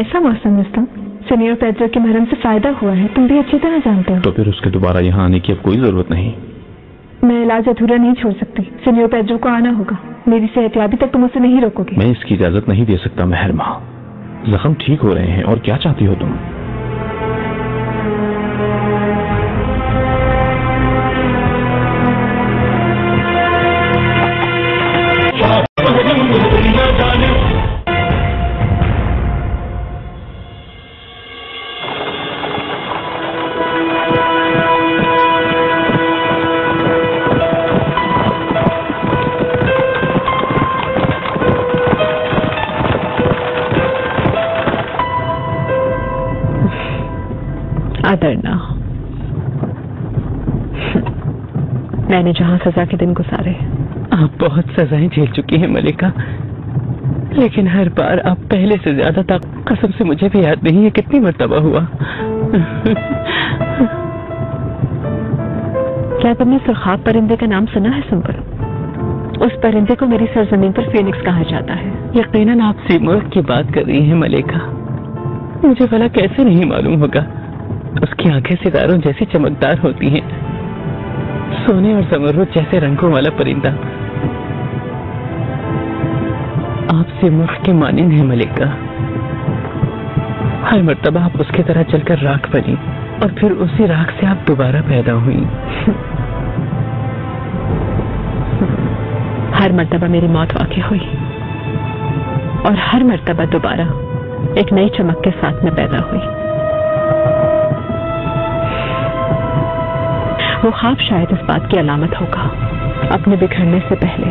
कैसा मौसम दोस्तों? सीनियर पेड्रो के मरहम से फायदा हुआ है, तुम भी अच्छी तरह जानते हो। तो फिर उसके दोबारा यहाँ आने की अब कोई जरूरत नहीं। मैं इलाज अधूरा नहीं छोड़ सकती। सीनियर पेड्रो को आना होगा। मेरी सेहतयाबी तक तुम उसे नहीं रोकोगे। मैं इसकी इजाजत नहीं दे सकता मेहरमा। जख्म ठीक हो रहे हैं और क्या चाहती हो तुम? आदरना, मैंने जहां सजा के दिन गुजारे। आप बहुत सजाएं झेल चुकी हैं मलिका, लेकिन हर बार आप पहले से ज्यादा था। कसम से मुझे भी याद नहीं है कितनी मर्तबा हुआ। क्या तुमने सुरखाब परिंदे का नाम सुना है सुंबुल? उस परिंदे को मेरी सरजमीन पर फीनिक्स कहा जाता है। यकीनन आप सिमोर की बात कर रही हैं मलिका। मुझे भला कैसे नहीं मालूम होगा। उसकी आंखें सितारों जैसी चमकदार होती हैं, सोने और ज़मरुद जैसे रंगों वाला परिंदा। आप सिमोर के मानिंद हैं मलिका। हर मर्तबा आप उसकी तरह चलकर राख बनी और फिर उसी राख से आप दोबारा पैदा हुई। हर मर्तबा मेरी मौत वाक़ई हुई और हर मर्तबा दोबारा एक नई चमक के साथ में पैदा हुई। वो ख्वाब शायद इस बात की अलामत होगा। अपने बिखरने से पहले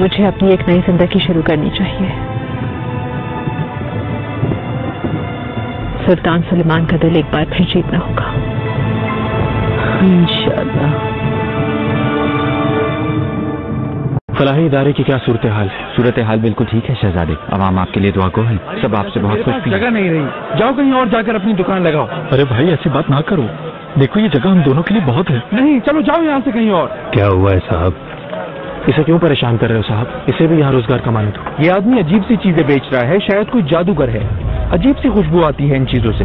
मुझे अपनी एक नई जिंदगी शुरू करनी चाहिए। सुल्तान सुलेमान का दिल एक बार फिर जीतना होगा इंशाअल्लाह। फलाही इदारे की क्या सूरत हाल है? सूरत हाल बिल्कुल ठीक है शहजादे। अवाम आपके लिए दुआ को है। सब आपसे बहुत खुश भी। जगह नहीं रही, जाओ कहीं और जाकर अपनी दुकान लगाओ। अरे भाई ऐसी बात ना करो, देखो ये जगह हम दोनों के लिए बहुत है। नहीं, चलो जाओ यहाँ से कहीं और। क्या हुआ है साहब? इसे क्यों परेशान कर रहे हो साहब? इसे भी यहाँ रोजगार कमाने दो। ये आदमी अजीब सी चीजें बेच रहा है, शायद कोई जादूगर है। अजीब सी खुशबू आती है इन चीजों से।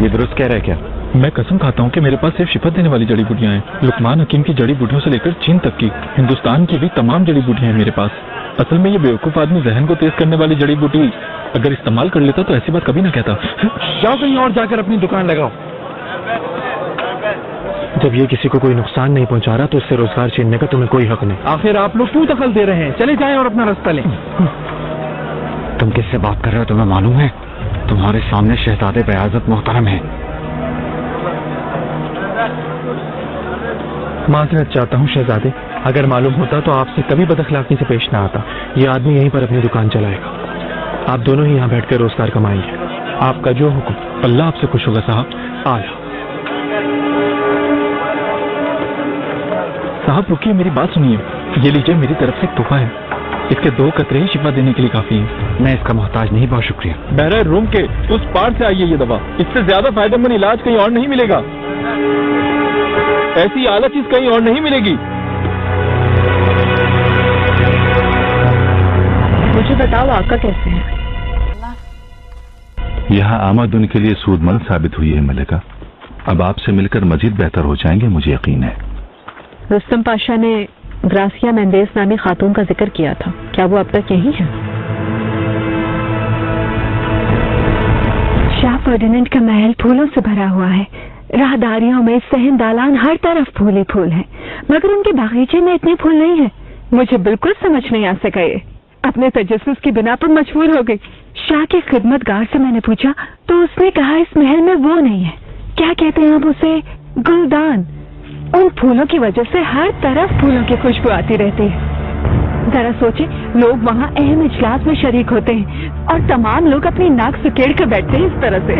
ये दुरुस्त कह रहे हैं क्या? मैं कसम खाता हूँ कि मेरे पास सिर्फ शिफत देने वाली जड़ी बूटियाँ हैं। लुकमान हकीम की जड़ी बूटियों से लेकर चीन तक की, हिंदुस्तान की भी तमाम जड़ी बूटियाँ हैं मेरे पास। असल में ये बेवकूफ आदमी जहन को तेज करने वाली जड़ी बूटी अगर इस्तेमाल कर लेता तो ऐसी बात कभी ना कहता। जाओ कहीं और जाकर अपनी दुकान लगाओ। जब ये किसी को कोई नुकसान नहीं पहुंचा रहा तो उससे रोजगार छीनने का तुम्हें कोई हक नहीं। आखिर आप लोग क्यों दखल दे रहे हैं? चले जाएं और अपना रास्ता लें। तुम किससे बात कर रहे हो? तुम्हें मालूम है तुम्हारे सामने शहजादे बयाज़त मोहतरम है। माजरत चाहता हूँ शहजादे, अगर मालूम होता तो आपसे कभी बदअखलाकी से पेश ना आता। ये आदमी यहीं पर अपनी दुकान चलाएगा, आप दोनों ही यहाँ बैठकर रोजगार कमाएंगे। आपका जो हुक्म, अल्लाह आपसे खुश होगा साहब। आला साहब रुकिए, मेरी बात सुनिए। ये लीजिए मेरी तरफ से एक तोहफा है। इसके 2 कतरे ही शिफा देने के लिए काफी है। मैं इसका मोहताज नहीं, बहुत शुक्रिया। बहरे रूम के उस पार से आई है ये दवा। इससे ज्यादा फायदेमंद इलाज कहीं और नहीं मिलेगा। ऐसी आला चीज कहीं और नहीं मिलेगी। मुझे बताओ आका कैसे है? यहाँ आमद उनके लिए सूदमंद साबित हुई है मलिका। अब आपसे मिलकर मजीद बेहतर हो जाएंगे, मुझे यकीन है। रुस्तम पाशा ने ग्रासिया मेंडेस नामी खातून का जिक्र किया था, क्या वो अब तक यही है? शाह फर्डिनेंड का महल फूलों से भरा हुआ है। राहदारियों में सहन दालान हर तरफ फूल ही फूल है, मगर उनके बागीचे में इतने फूल नहीं है। मुझे बिल्कुल समझ नहीं आ सका ये। अपने तजस्सुस की बिना पर मजबूर हो गई। शाह के खिदमतगार से मैंने पूछा तो उसने कहा इस महल में वो नहीं है, क्या कहते हैं आप उसे, गुलदान। उन फूलों की वजह से हर तरफ फूलों की खुशबू आती रहती है। जरा सोचे, लोग वहाँ अहम इजलास में शरीक होते हैं और तमाम लोग अपनी नाक सुकेड़ कर बैठते हैं इस तरह से।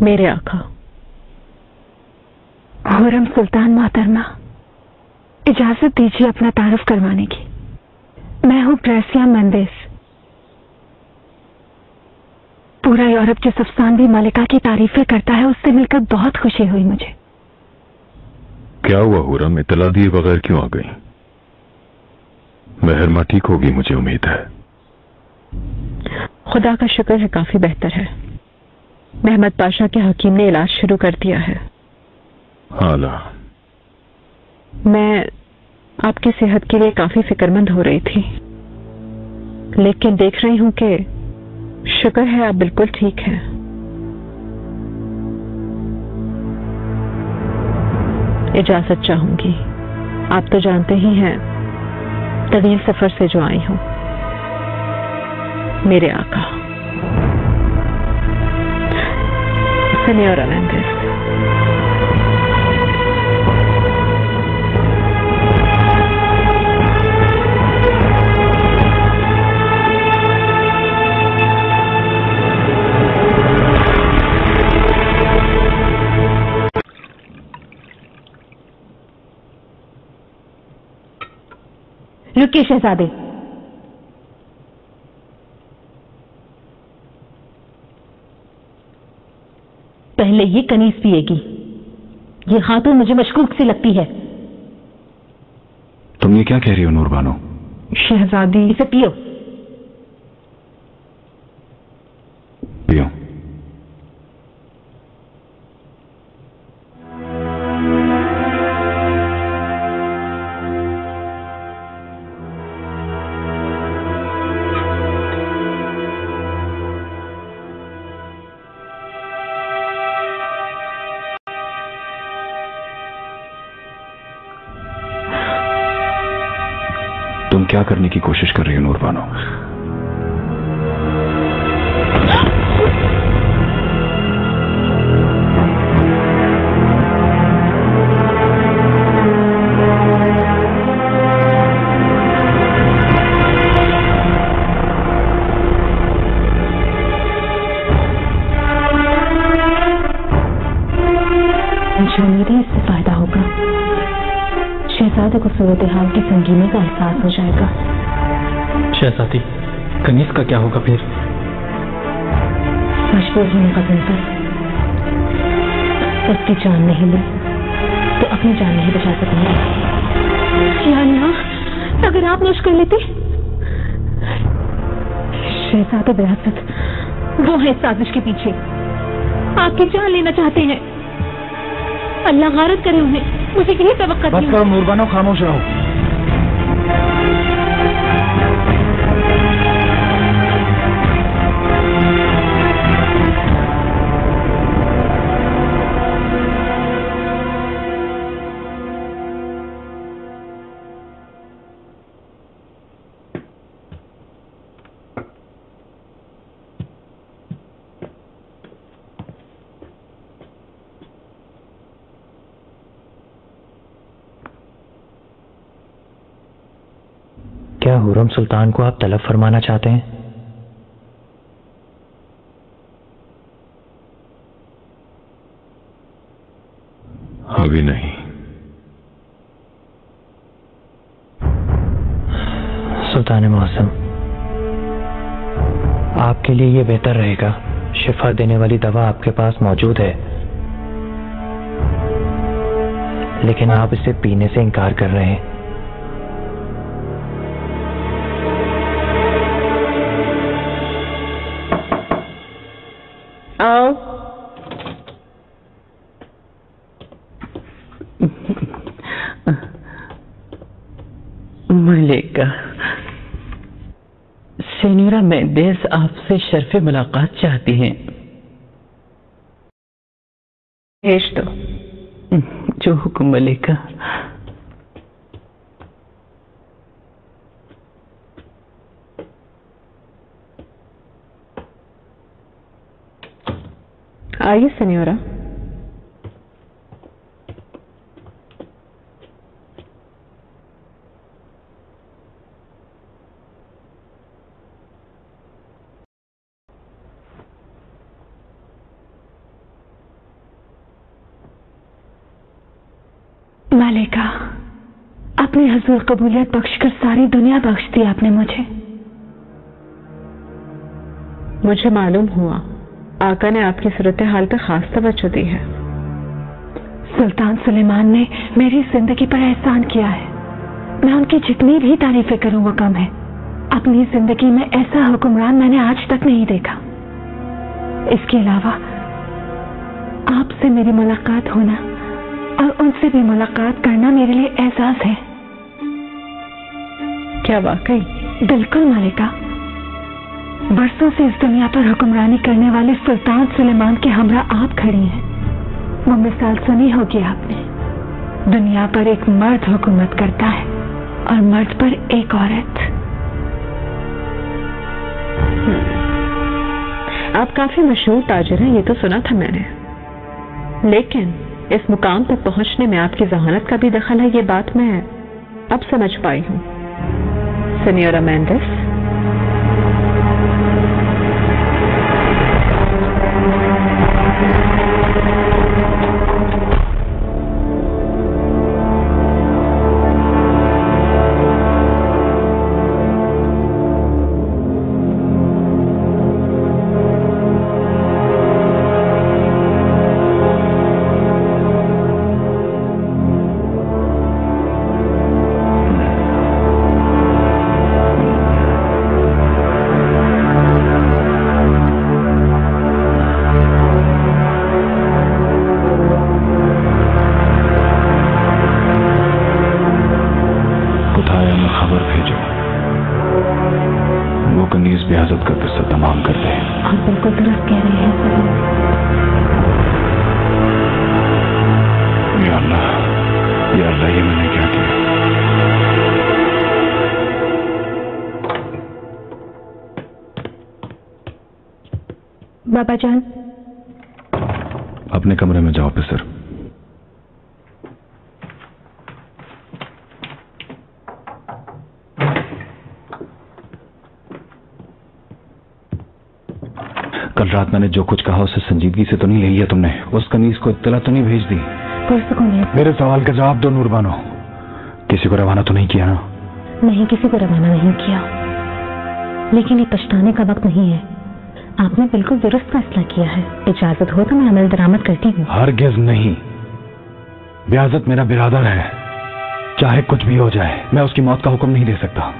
मेरे आका। हुरम सुल्तान मोहतरमा, इजाजत दीजिए अपना तारुफ करवाने की। मैं हूँ ग्रेसिया मेंडेस। पूरा यूरोप जिस अफसानवी मलिका की तारीफें करता है, उससे मिलकर बहुत खुशी हुई मुझे। क्या हुआ हुरम, इतला दिए बगैर क्यों आ गई? मेहरमा ठीक होगी, मुझे उम्मीद है। खुदा का शुक्र है, काफी बेहतर है। महमद पाशा के हकीम ने इलाज शुरू कर दिया है। आला। मैं आपकी सेहत के लिए काफी फिक्रमंद हो रही थी, लेकिन देख रही हूं कि शुक्र है आप बिल्कुल ठीक हैं। इजाजत चाहूंगी। आप तो जानते ही हैं, तवील सफर से जो आई हूं। मेरे आका सेनियोरा मेंडेस। रुकिए शहजादे। पहले ये कनीज पिएगी। ये खातून मुझे मशकूक सी लगती है। तुम ये क्या कह रही हो नूरबानो? शहजादी, इसे पियो। पियो। तुम क्या करने की कोशिश कर रही हो नूरबानो? मुझे उम्मीद है इससे फायदा होगा। शहजादे को सूरत हाल की संगीनी का एहसास हो जाएगा। शहजादी, कनीज का क्या होगा फिर? मजबूर होने का दिन पर उसकी जान नहीं ली तो अपनी जान नहीं बचा सकेंगे। या अल्लाह, अगर आप नोश कर लेते। शहजादे विरासत वो है इस साजिश के पीछे, आपकी जान लेना चाहते हैं। अल्लाह गारत करे उन्हें। मुझे यही तवक्का थी। बस करो नूरबानो, खामोश रहो। क्या हुरम सुल्तान को आप तलब फरमाना चाहते हैं? अभी नहीं। सुल्तान मौसम, आपके लिए यह बेहतर रहेगा। शिफा देने वाली दवा आपके पास मौजूद है, लेकिन आप इसे पीने से इनकार कर रहे हैं। आओ। मलिका, सेनियोरा मेंडेस आपसे शर्फ मुलाकात चाहती हैं। भेज दो। जो हुक्म मलिका। आइए सेनियोरा। मलिका, अपनी हजूर कबूलियत बख्शकर सारी दुनिया बख्श दी आपने मुझे। मुझे मालूम हुआ आका ने आपकी सूरत हाल पर खास तवज्जो दी है। सुल्तान सुलेमान ने मेरी जिंदगी पर एहसान किया है। मैं उनकी जितनी भी तारीफें करूं वो कम है। अपनी जिंदगी में ऐसा हुक्मरान मैंने आज तक नहीं देखा। इसके अलावा आपसे मेरी मुलाकात होना और उनसे भी मुलाकात करना मेरे लिए एहसास है। क्या वाकई? बिल्कुल मलिका, बरसों से इस दुनिया पर हुक्मरानी करने वाले सुल्तान सुलेमान के हमरा आप खड़ी हैं। वो मिसाल सुनी होगी आपने। दुनिया पर एक मर्द हुकूमत करता है और मर्द पर एक औरत। आप काफी मशहूर ताजिर हैं, ये तो सुना था मैंने, लेकिन इस मुकाम तक पहुंचने में आपकी जहानत का भी दखल है, ये बात मैं अब समझ पाई हूँ। सिनियोरा मेंडिस, बाबा जान, अपने कमरे में जाओ ऑफिसर। कल रात मैंने जो कुछ कहा उसे संजीदगी से तो नहीं ले लिया तुमने? उस कनीज को इत्तला तो नहीं भेज दी? मेरे सवाल का जवाब दो नूरबानो। किसी को रवाना तो नहीं किया ना? नहीं, किसी को रवाना नहीं किया, लेकिन ये पछताने का वक्त नहीं है। आपने बिल्कुल दुरुस्त फैसला किया है। इजाजत हो तो मैं अमल दरामद करती हूँ। हरगिज़ नहीं, ब्याजत मेरा बिरादर है, चाहे कुछ भी हो जाए मैं उसकी मौत का हुक्म नहीं दे सकता।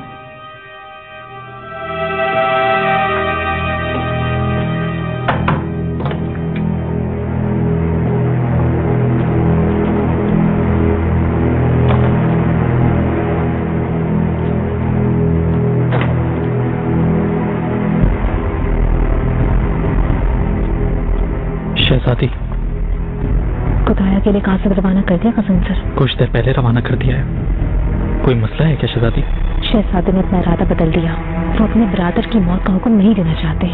कुदाया के लिए कासिद रवाना कर दिया कसम सर? कुछ देर पहले रवाना कर दिया है। कोई मसला है क्या शहजादी? शहजादे ने अपना इरादा बदल दिया। वो अपने ब्रादर की मौत का हुक्म नहीं देना चाहते।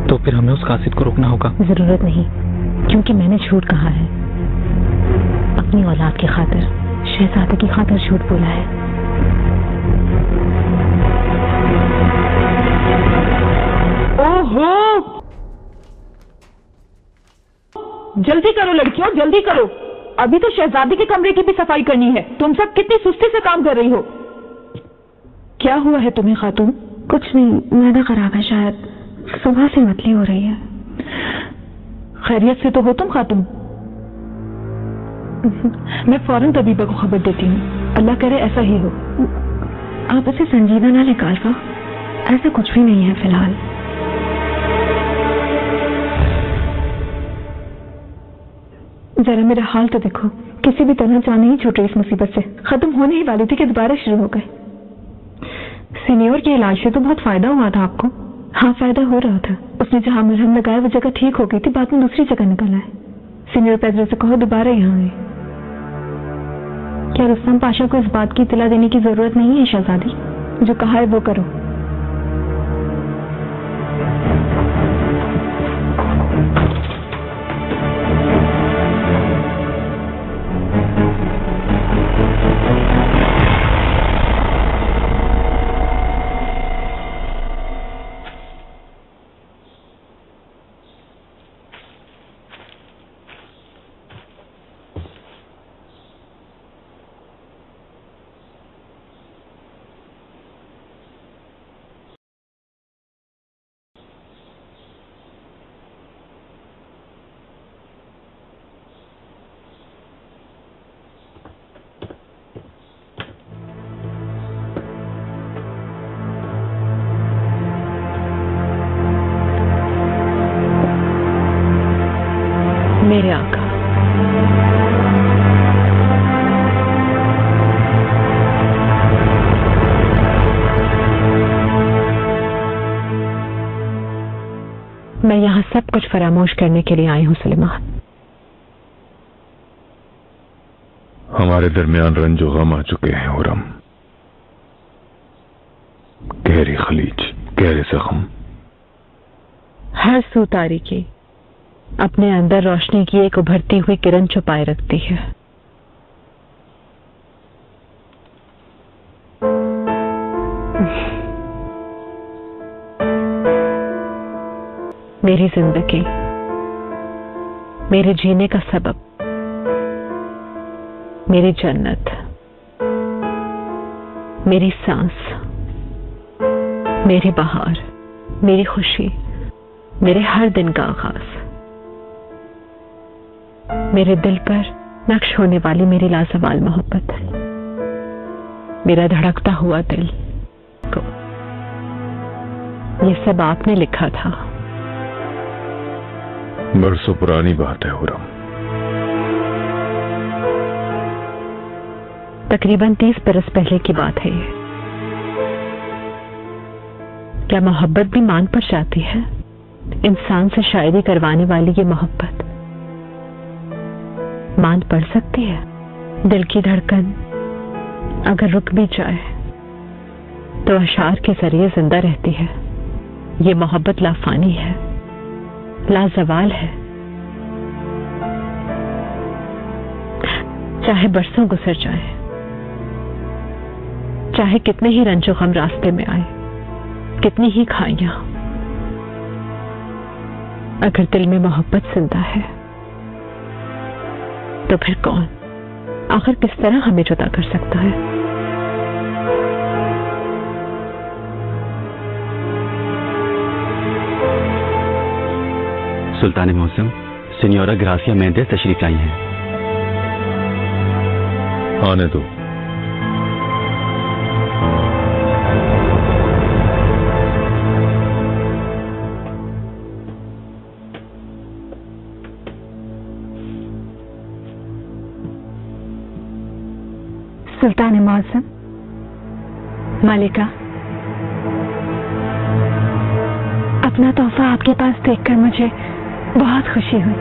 तो फिर हमें उस कासिद को रोकना होगा। जरूरत नहीं, क्योंकि मैंने झूठ कहा है। अपनी औलाद की खातिर, शहजादे की खातिर झूठ बोला है। ओहो, जल्दी करो लड़कियों, जल्दी करो। अभी तो शहजादी के कमरे की भी सफाई करनी है। तुम सब कितनी सुस्ती से काम कर रही हो। क्या हुआ है तुम्हें खातून? कुछ नहीं, मैदा खराब है शायद, सुबह से मतली हो रही है। खैरियत से तो हो तुम खातून? मैं फौरन तबीबा को खबर देती हूँ। अल्लाह करे ऐसा ही हो। आप इसे संजीदा ना ले कालफा, ऐसा कुछ भी नहीं है फिलहाल। जरा मेरा हाल तो देखो, किसी भी तरह जान नहीं छूट रही इस मुसीबत से। खत्म होने ही वाली थी कि दोबारा शुरू हो गए। सीनियर के इलाज से तो बहुत फायदा हुआ था आपको? हाँ, फायदा हो रहा था। उसने जहां मरहम लगाया वो जगह ठीक हो गई थी, बाद में दूसरी जगह निकल आए। सीनियर पैदर से कहो दोबारा यहाँ आए। क्या रुस्तम पाशा को इस बात की इत्तला देने की जरूरत नहीं है शहजादी? जो कहा है वो करो। मैं यहाँ सब कुछ फरामोश करने के लिए आई हूँ सुलेमान। हमारे दरमियान रंजो गम आ चुके हैं हुरम। गहरी खलीज, गहरे जख्म। हर सू तारीकी अपने अंदर रोशनी की एक उभरती हुई किरण छुपाए रखती है। मेरी जिंदगी, मेरे जीने का सबब, मेरी जन्नत, मेरी सांस, मेरी बहार, मेरी खुशी, मेरे हर दिन का आगाज, मेरे दिल पर नक्श होने वाली मेरी लाजवाल मोहब्बत, मेरा धड़कता हुआ दिल को, ये सब आपने लिखा था। बरसों पुरानी बात है हुरम। तकरीबन 30 बरस पहले की बात है ये। क्या मोहब्बत भी मान पड़ जाती है? इंसान से शायरी करवाने वाली ये मोहब्बत मान पड़ सकती है? दिल की धड़कन अगर रुक भी जाए तो अशार के जरिए जिंदा रहती है। ये मोहब्बत लाफानी है, लाजवाल है। चाहे बरसों गुजर जाए, चाहे कितने ही रंजो गम रास्ते में आए, कितनी ही खाइयां, अगर दिल में मोहब्बत जिंदा है तो फिर कौन आखिर किस तरह हमें जुदा कर सकता है? सुल्तान मौसम सिन्योरा ग्रासिया मेंडेस तशरीफ लाई हैं। आने दो। सुल्तान मौसम, मलिका, अपना तोहफा आपके पास देखकर मुझे बहुत खुशी हुई।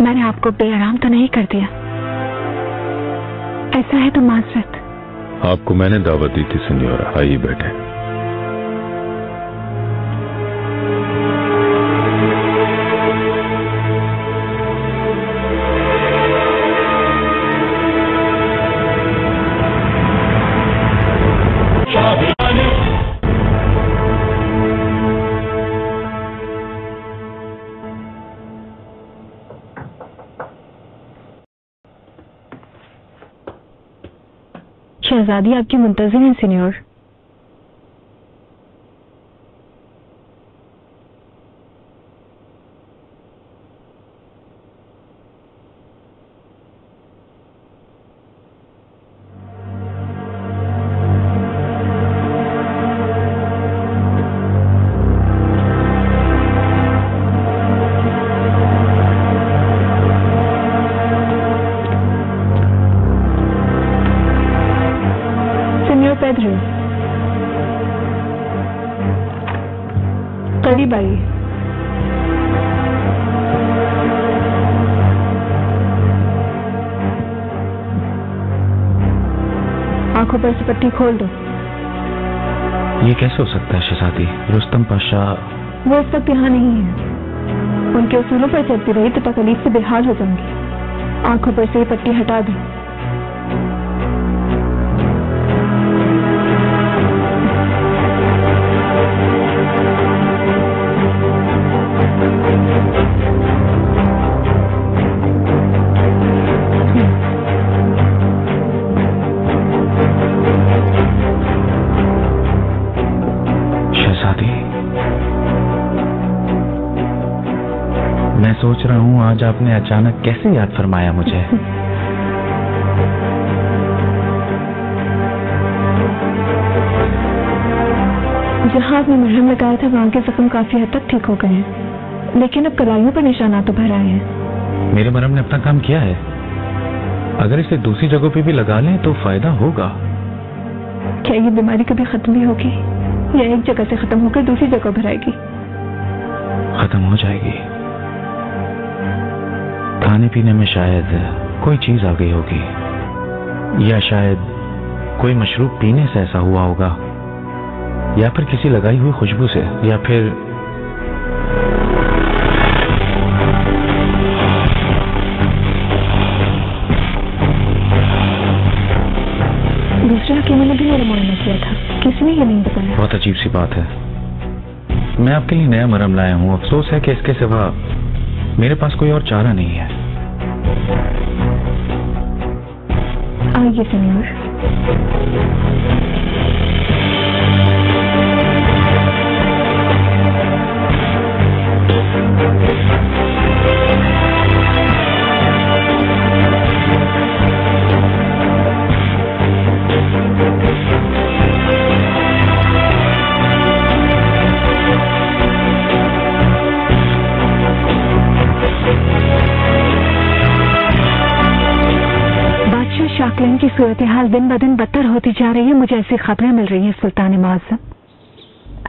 मैंने आपको बेआराम तो नहीं कर दिया? ऐसा है तो माजरत। आपको मैंने दावत दी थी सिन्योरा, आइए बैठे। शहजादी आपकी मुंतजिर हैं सीनियर। करीब आइए। आंखों पर से पट्टी खोल दो। ये कैसे हो सकता है शहजादी? रुस्तम पाशा वो इस वक्त यहाँ नहीं है। उनके उसूलों पर चलती रही तो तकलीफ से बेहाल हो जाऊंगी। आंखों पर से ये पट्टी हटा दें। मैं सोच रहा हूँ आज आपने अचानक कैसे याद फरमाया मुझे। जहाँ आपने मरहम लगाया था वहाँ के जख्म काफी हद तक ठीक हो गए हैं, लेकिन अब कलाइयों पर निशानात उभर आए हैं। मेरे मरहम ने अपना काम किया है। अगर इसे दूसरी जगहों पे भी लगा लें तो फायदा होगा। क्या ये बीमारी कभी खत्म भी होगी या एक जगह से खत्म होकर दूसरी जगह पर आएगी? खत्म हो जाएगी। खाने पीने में शायद कोई चीज आ गई होगी, या शायद कोई मशरूब पीने से ऐसा हुआ होगा, या फिर किसी लगाई हुई खुशबू से, या फिर दूसरे हकीमों ने भी मेरा मुआयना किया था, किसी ने ये नहीं बताया। बहुत अजीब सी बात है। मैं आपके लिए नया मरहम लाया हूँ। अफसोस है कि इसके सिवा मेरे पास कोई और चारा नहीं है। आइए सीनियर। शाकलिन की सूरत हाल दिन ब दिन बदतर होती जा रही है। मुझे ऐसी खबरें मिल रही हैं सुल्तान मुअज़्ज़म।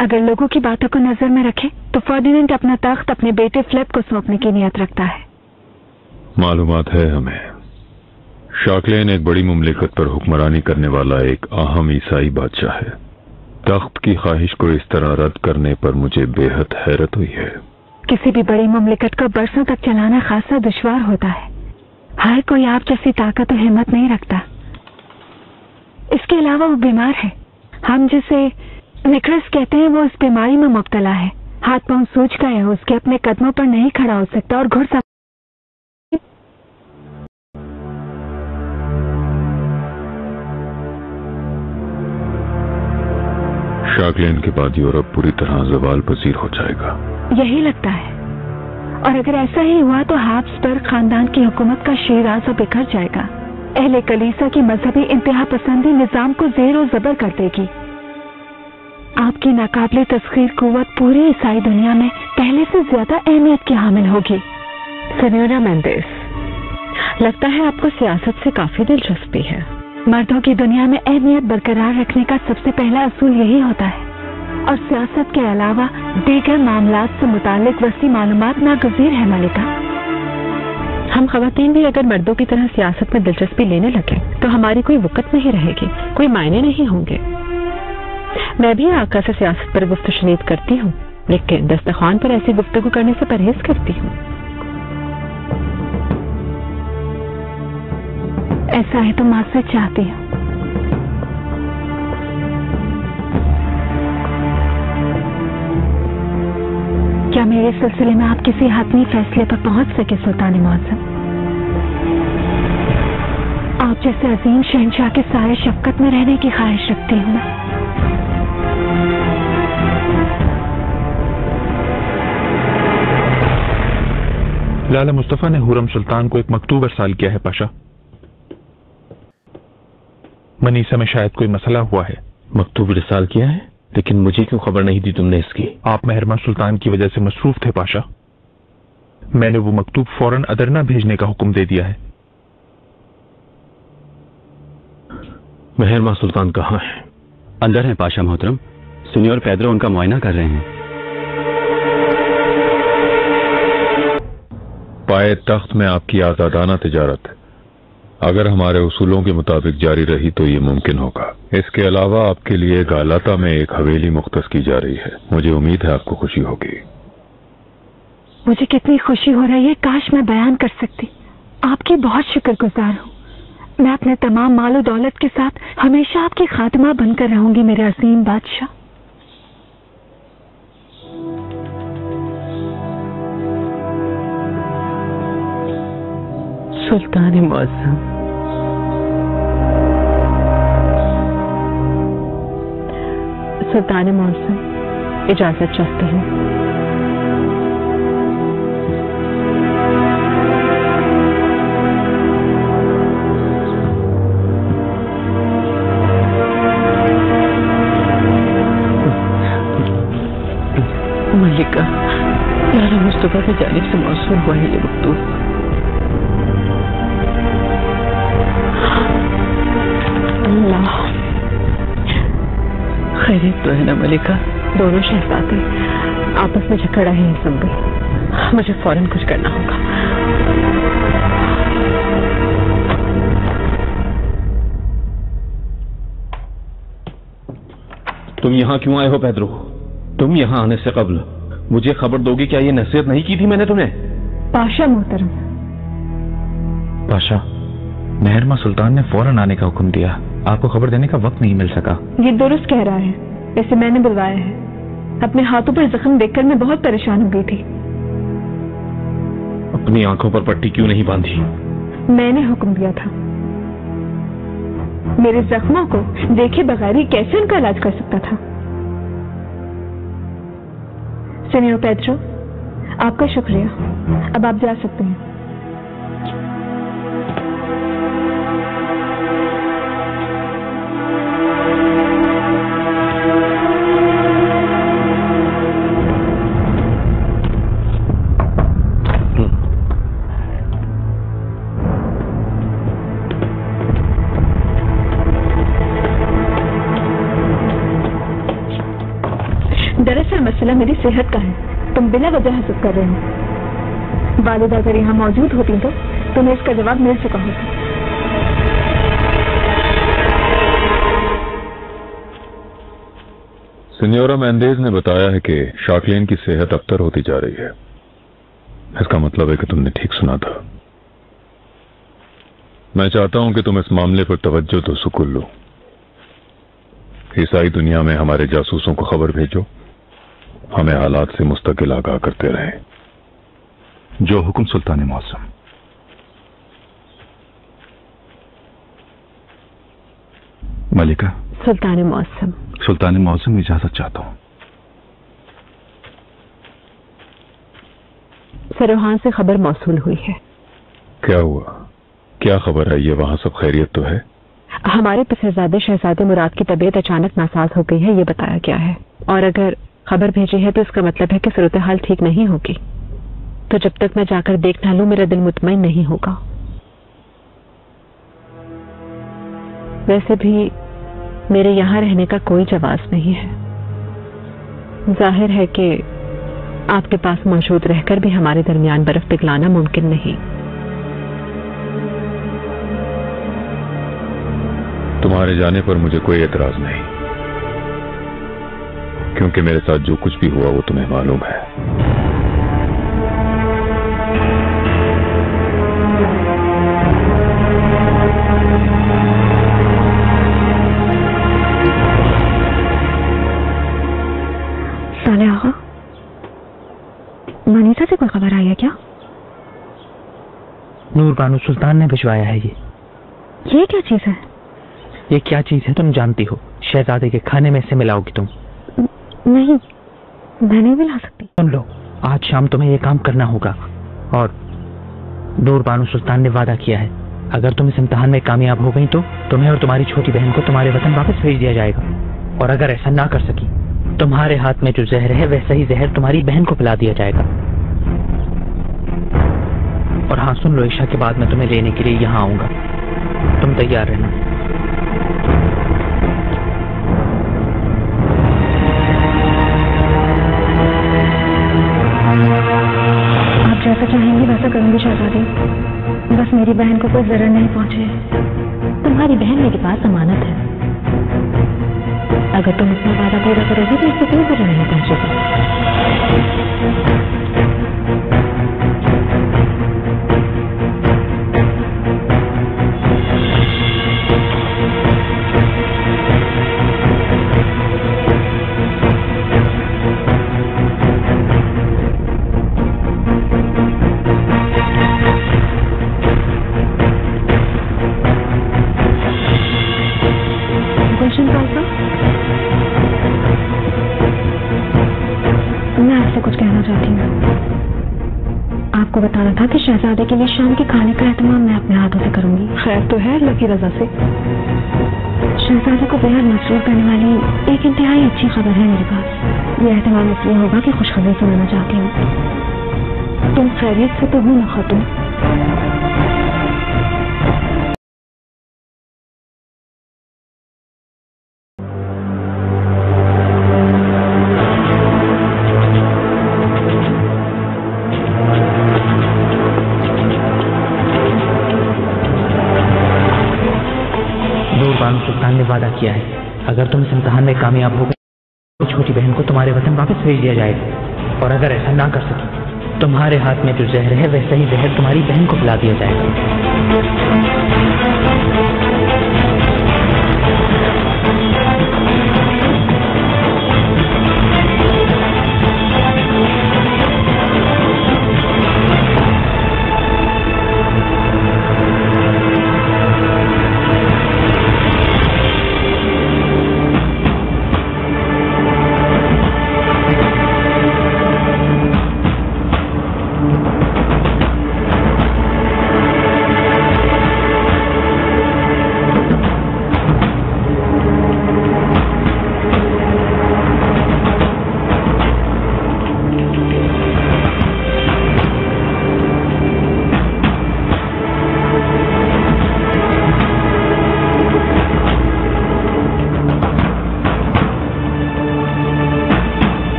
अगर लोगों की बातों को नजर में रखें तो फर्डिनेंड अपना तख्त अपने बेटे फिलिप को सौंपने की नियत रखता है। मालूमात है हमें। शाकलिन एक बड़ी मुमलिकत पर हुक्मरानी करने वाला एक अहम ईसाई बादशाह है। तख्त की ख्वाहिश को इस तरह रद्द करने पर मुझे बेहद हैरत हुई है। किसी भी बड़ी मुमलिकत को बरसों तक चलाना खासा दुश्वार होता है। हर कोई आप जैसी ताकत और हिम्मत नहीं रखता। इसके अलावा वो बीमार है। हम जिसे निक्रेस कहते हैं वो इस बीमारी में मुब्तला है। हाथ पांव सूज गए हैं, उसके अपने कदमों पर नहीं खड़ा हो सकता और घुड़सवार शाकलिन के बाद यूरोप पूरी तरह ज़वाल पसीर हो जाएगा, यही लगता है। और अगर ऐसा ही हुआ तो हाब्सबर्ग खानदान की हुकूमत का शीराज़ बिखर जाएगा। अहले कलीसा की मजहबी इंतहा पसंदी निजाम को ज़ेर ज़बर कर देगी। आपकी नाकाबिले तस्खीर कुव्वत पूरी ईसाई दुनिया में पहले से ज्यादा अहमियत की हामिल होगी। सेन्योरा मेंडेस, लगता है आपको सियासत से काफी दिलचस्पी है। मर्दों की दुनिया में अहमियत बरकरार रखने का सबसे पहला असूल यही होता है, और सियासत के अलावा दीगर मामलात से मुतालिक वसी मालूमात नागुज़ीर है मलिका। हम ख़वातीन भी अगर मर्दों की तरह सियासत में दिलचस्पी लेने लगे तो हमारी कोई वक़्त नहीं रहेगी, कोई मायने नहीं होंगे। मैं भी आका से सियासत पर गुफ्तगू शनीद करती हूँ, लेकिन दस्तरखान पर ऐसी गुफ्तगू करने से परहेज करती हूँ। ऐसा है तो माज़रत चाहती हूँ। क्या मेरे सिलसिले में आप किसी हतमी फैसले पर पहुंच सके सुल्तान मुअज़्ज़म? आप जैसे अजीम शहंशाह के सारे शफकत में रहने की ख्वाहिश रखती हूँ। लाला मुस्तफा ने हुरम सुल्तान को एक मकतूब अरसाल किया है पाशा। मनीसा में शायद कोई मसला हुआ है। मकतूब इरसाल किया है, लेकिन मुझे क्यों खबर नहीं दी तुमने इसकी? आप मेहरमा सुल्तान की वजह से मसरूफ थे पाशा। मैंने वो मकतूब फौरन अदरना भेजने का हुक्म दे दिया है। मेहरमा सुल्तान कहाँ है? अंदर है पाशा मोहतरम। सीनियर पैदरो उनका मुआयना कर रहे हैं। पाए तख्त में आपकी आजादाना तिजारत अगर हमारे उसूलों के मुताबिक जारी रही तो ये मुमकिन होगा। इसके अलावा आपके लिए गालाता में एक हवेली मुख्तस की जा रही है। मुझे उम्मीद है आपको खुशी होगी। मुझे कितनी खुशी हो रही है, काश मैं बयान कर सकती। आपकी बहुत शुक्रगुजार हूँ। मैं अपने तमाम मालो दौलत के साथ हमेशा आपकी खातिमा बनकर रहूंगी मेरे अजीम बादशाह। सुल्तान मुअज़्ज़म, सुल्तान मुअज़्ज़म, इजाजत चाहती हूँ। मलिका, लाला मुस्तफा की जानिब से मौसूल हुआ है ये मकतूब। खैरियत तो है ना मलिका? दोनों शहजादे आपस में झगड़ रहे हैं संबिल, मुझे फौरन कुछ करना होगा। तुम यहाँ क्यों आए हो पेड्रो? तुम यहाँ आने से कबल मुझे खबर दोगे? क्या ये नसीहत नहीं की थी मैंने तुम्हें? पाशा मोहतरम। पाशा, मेहरमा सुल्तान ने फौरन आने का हुक्म दिया, आपको खबर देने का वक्त नहीं मिल सका। ये दुरुस्त कह रहा है, वैसे मैंने बुलवाया है। अपने हाथों पर जख्म देखकर मैं बहुत परेशान हो गई थी। अपनी आंखों पर पट्टी क्यों नहीं बांधी? मैंने हुक्म दिया था। मेरे जख्मों को देखे बगैर ही कैसे उनका इलाज कर सकता था? सीनियर पेड्रो, आपका शुक्रिया, अब आप जा सकते हैं। दरअसल मसला मेरी सेहत का है, तुम बिना वजह हसद कर रहे हो। वालिदा अगर यहाँ मौजूद होती तो तुम्हें इसका जवाब मिल चुका होता। सिन्योरा मेंडेज ने बताया है कि शाकलेन की सेहत अबतर होती जा रही है। इसका मतलब है कि तुमने ठीक सुना था। मैं चाहता हूं कि तुम इस मामले पर तवज्जो तो सुकुल लो। ईसाई दुनिया में हमारे जासूसों को खबर भेजो, हमें हालात से मुस्तकिल आगाह करते रहें। जो हुक्म सुल्तान मौसम। मलिका। सुल्तान मौसम। सुल्तान मौसम, इजाजत चाहता हूं। सरोहान से खबर मौसूल हुई है। क्या हुआ? क्या खबर है? ये वहां सब खैरियत तो है? हमारे पिसरजादे शहजादे मुराद की तबीयत अचानक नासाज हो गई है, ये बताया गया है। और अगर खबर भेजी है तो इसका मतलब है कि सूरत हाल ठीक नहीं होगी। तो जब तक मैं जाकर देख ना लूं मेरा दिल मुतमईन नहीं होगा। वैसे भी मेरे यहाँ रहने का कोई जवाब नहीं है। जाहिर है कि आपके पास मौजूद रहकर भी हमारे दरमियान बर्फ पिघलाना मुमकिन नहीं। तुम्हारे जाने पर मुझे कोई एतराज नहीं, क्योंकि मेरे साथ जो कुछ भी हुआ वो तुम्हें मालूम है। साले आगा, मनीषा से कोई खबर आई है क्या? नूर बानो सुल्तान ने भिजवाया है। ये क्या चीज है? ये क्या चीज है तुम जानती हो? शहजादे के खाने में से मिलाओगी तुम? नहीं, मैं नहीं मिला सकती। सुन लो, आज शाम तुम्हें ये काम करना होगा। और नूर बानो सुल्तान ने वादा किया है, अगर तुम इस इम्तिहान में कामयाब हो गई तो तुम्हें और तुम्हारी छोटी बहन को तुम्हारे वतन वापस भेज दिया जाएगा। और अगर ऐसा ना कर सकी, तुम्हारे हाथ में जो जहर है वैसा ही जहर तुम्हारी बहन को पिला दिया जाएगा। और हाँ सुन लो, ईशा के बाद मैं तुम्हें लेने के लिए यहाँ आऊंगा, तुम तैयार रहना। आप जैसा चाहेंगे वैसा करूंगी शहजादी, बस मेरी बहन को कोई जरूर नहीं पहुंचे। तुम्हारी बहन मेरे पास अमानत है, अगर तुम अपना वादा पूरा करोगी तो इससे कोई जरूर नहीं पहुंचेगा। मैं आपसे कुछ कहना चाहती हूँ। आपको बताना था कि शहजादे के लिए शाम के खाने का एहतमाम मैं अपने हाथों से करूंगी। खैर तो है अल्लाह की रजा से। शहजादे को बेहद मसरूर करने वाली एक इंतहाई अच्छी खबर है मेरे पास। ये एहतमाम इसलिए होगा कि खुशखबरी सुनाना चाहती हूँ। तुम खैरियत से तो हो ना खातून? वादा किया है, अगर तुम इस इम्तिहान में कामयाब हो गए तो छोटी बहन को तुम्हारे वतन वापस भेज दिया जाएगा, और अगर ऐसा ना कर सकी तुम्हारे हाथ में जो जहर है वैसा ही जहर तुम्हारी बहन को पिला दिया जाएगा।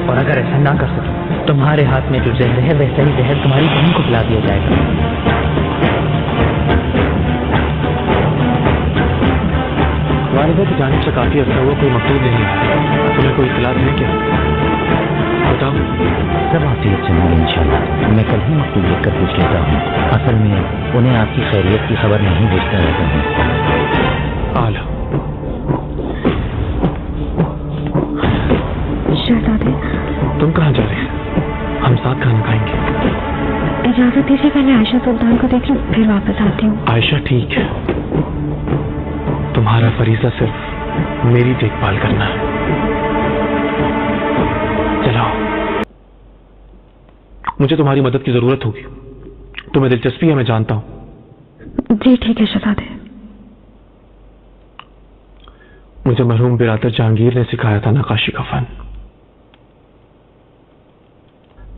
और अगर ऐसा ना कर सके तुम्हारे हाथ में जो जहर है वैसा ही जहर तुम्हारी बहन को पिला दिया जाएगा। वालिदा की जानिब से काफी अच्छा हुआ, कोई मकसूद नहीं है। तुम्हें कोई इत्तला है क्या? बताओ। सब आफियत से नहीं इंशाल्लाह। मैं कल ही मकसूद लेकर पूछ लेता हूँ। असल में उन्हें आपकी खैरियत की खबर नहीं भेजता रहता हूँ। आला। शहजादे, तुम कहाँ जा रहे हैं? हम साथ खाना खाएंगे। इजाजत दीजिए, पहले आयशा सुल्तान को देख लूं, फिर वापस आती हूँ। आयशा ठीक है, तुम्हारा फरीजा सिर्फ मेरी देखभाल करना है। चलो, मुझे तुम्हारी मदद की जरूरत होगी। तुम्हें दिलचस्पी है, मैं जानता हूँ। जी ठीक है शहजादे। मुझे मरहूम बिरादर जहांगीर ने सिखाया था नक्काशी का फन।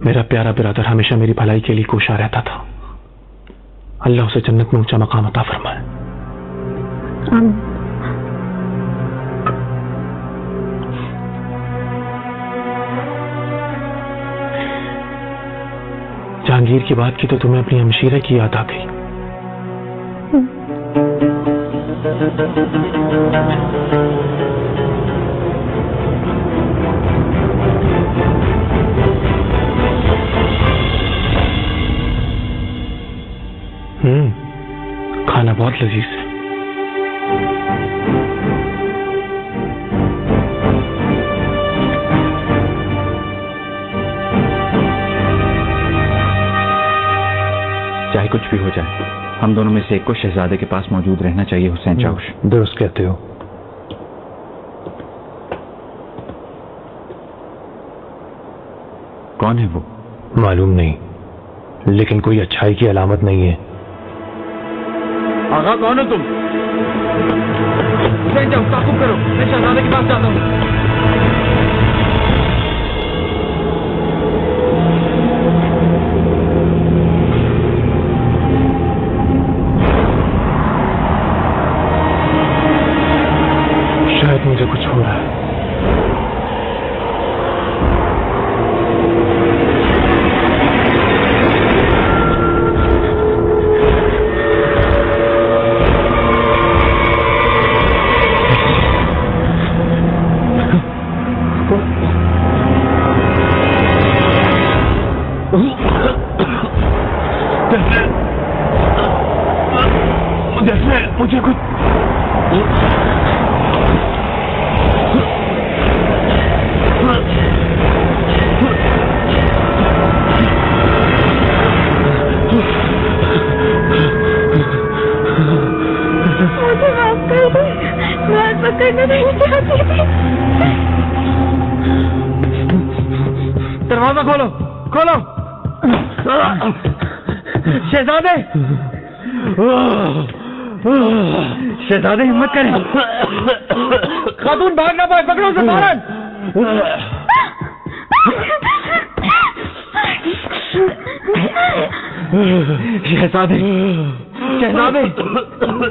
मेरा प्यारा बिरादर हमेशा मेरी भलाई के लिए कोशा रहता था। अल्लाह उसे जन्नत में ऊंचा मकाम अता फरमाए। जहांगीर की बात की तो तुम्हें अपनी हमशीरा की याद आ गई। खाना बहुत लजीज है। चाहे कुछ भी हो जाए, हम दोनों में से एक को शहजादे के पास मौजूद रहना चाहिए। हुसैन चाउश। दुरुस्त कहते हो। कौन है वो? मालूम नहीं, लेकिन कोई अच्छाई की अलामत नहीं है। आगा कौन हो तुम? हुसैन चाउश, ताक़ुब करो, मैं शहजादे के पास जाता हूँ। शायद मुझे कुछ हो रहा है। मुझे कुछ दरवाजा खोलो, खोलो। शहजादे, शहजादे हिम्मत करें। खातून भाग ना पाए, पकड़ो उसे फौरन। शहजादे, शहजादे,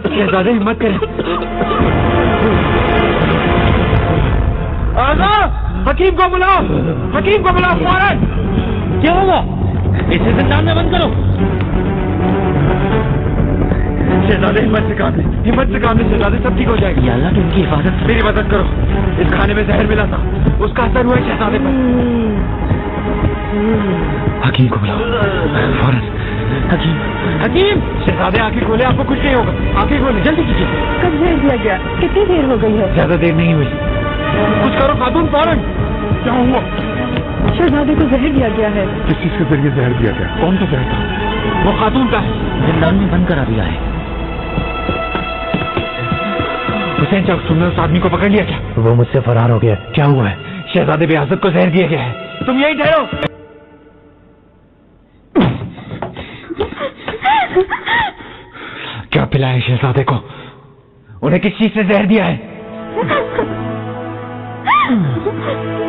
शहजादे हिम्मत करें। आगा, हकीम को बुलाओ, हकीम को बुलाओ फौरन। क्या होगा? इसे जिंदान में बंद करो। शहजादे हिम्मत से काम ले, हिम्मत से काम ले शहजादे, सब ठीक हो जाएगा। या अल्लाह, तुमकी हिफाजत। मेरी मदद करो, इस खाने में जहर मिला था, उसका असर हुआ है शहजादे पर। हकीम को बुलाओ फौरन। हकीम, हकीम, शहजादे आंखें खोले, आपको कुछ नहीं होगा, आंखें खोले, जल्दी कीजिए। कब जहर दिया गया? कितनी देर हो गई है? ज्यादा देर नहीं हुई, कुछ करो खातून फौरन। क्या हुआ? शहजादे को जहर दिया गया है। किस चीज के जरिए जहर दिया गया? कौन सा जहर था? वो खातून का है, जिंदान में बंद करा दिया है। हुसैन चौक, तुमने उस आदमी को पकड़ लिया क्या? वो मुझसे फरार हो गया। क्या हुआ है? शहजादे बेआज़त को जहर दिया गया है। तुम यहीं ठहरो। क्या पिलाया शहजादे को? उन्हें किस चीज से जहर दिया है?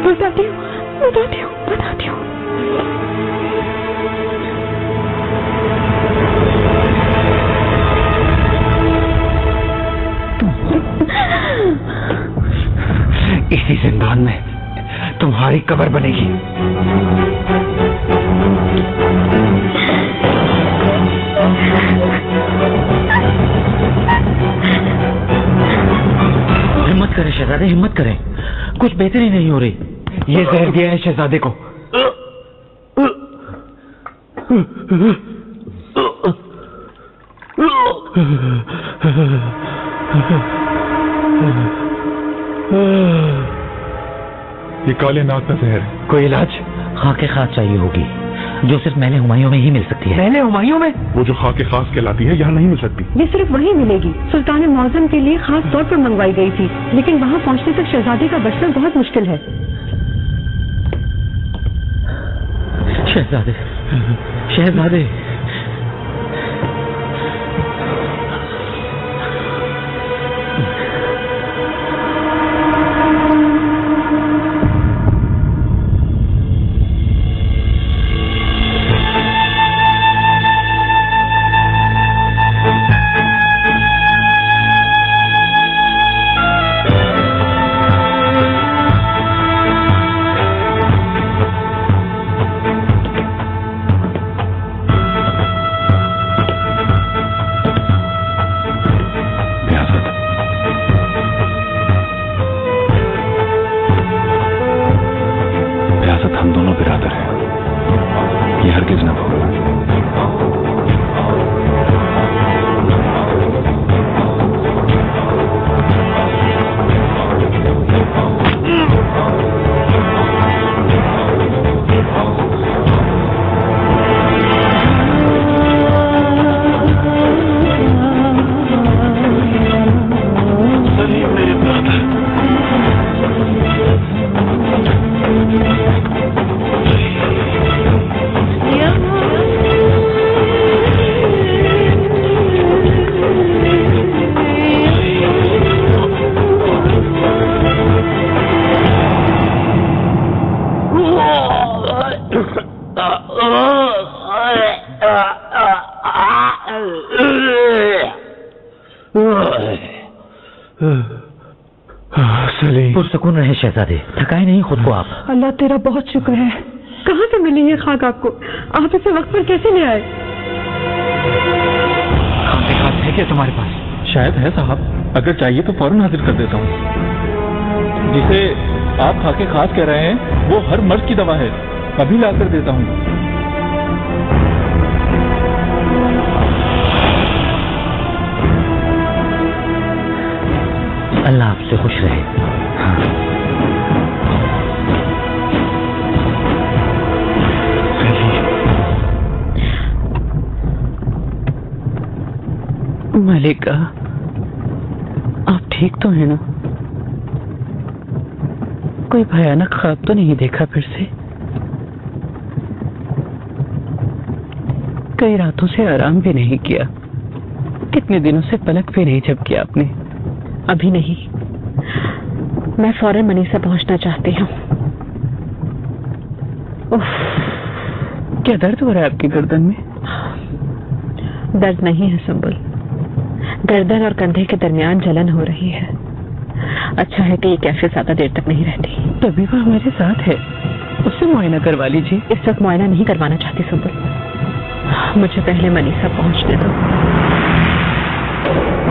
बताती हूँ, बताती हूँ, बताती हूँ। इसी जिंदान में तुम्हारी कब्र बनेगी। हिम्मत करें शहजादे, हिम्मत करें, कुछ बेहतरी नहीं हो रही। ये जहर दिया है शहजादे को। ये काले नाग का जहर है। कोई इलाज? खाके खास चाहिए होगी, जो सिर्फ मैंने हुमायूं में ही मिल सकती है। मैंने हुमायूं में? वो जो खाके खास कहलाती है, यहाँ नहीं मिल सकती। ये सिर्फ वहीं मिलेगी। सुल्तान मौज़म के लिए खास तौर पर मंगवाई गई थी, लेकिन वहाँ पहुँचने तक शहजादे का बचना बहुत मुश्किल है। शहजादे, शहजादे, हम दोनों बिरादर हैं, ये हरगिज़ न भूलना। पुरसुकून रहे शहजादे, थकाए नहीं खुद को आप। अल्लाह तेरा बहुत शुक्र है। कहाँ से मिली ये खाक आपको? आप इसे वक्त पर कैसे ले आए? खास है क्या तुम्हारे पास? शायद है साहब, अगर चाहिए तो फौरन हाजिर कर देता हूँ। जिसे आप खाके खास कह रहे हैं वो हर मर्ज की दवा है, अभी ला कर देता हूँ। अल्लाह आपसे खुश रहे। हाँ। मलिका, आप ठीक तो हैं ना? कोई भयानक ख्वाब तो नहीं देखा फिर से? कई रातों से आराम भी नहीं किया, कितने दिनों से पलक भी नहीं झपकी आपने? अभी नहीं, मैं फौरन मनीषा पहुंचना चाहती हूँ। क्या दर्द हो रहा है आपकी गर्दन में? दर्द नहीं है सुंबुल, गर्दन और कंधे के दरमियान जलन हो रही है। अच्छा है कि ये कैफियत ज्यादा देर तक नहीं रहती। तभी वो हमारे साथ है, उससे मुआयना करवा लीजिए। इस वक्त मुआयना नहीं करवाना चाहती सुंबुल, मुझे पहले मनीषा पहुंचने दो।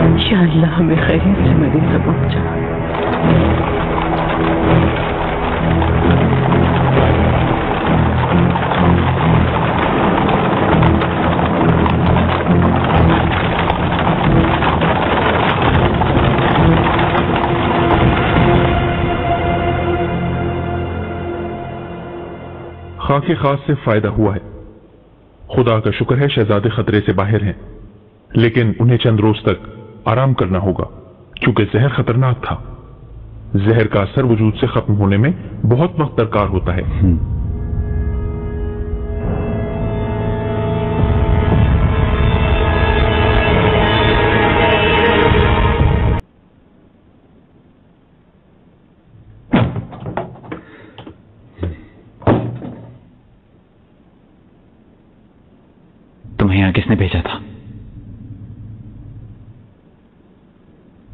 इंशाअल्लाह हमें खैरियत से मनीषा पहुंचा। खाके खास से फायदा हुआ है। खुदा का शुक्र है शहजादे खतरे से बाहर हैं, लेकिन उन्हें चंद रोज तक आराम करना होगा क्योंकि जहर खतरनाक था। जहर का असर वजूद से खत्म होने में बहुत वक्त दरकार होता है। तुम्हें यहां किसने भेजा था?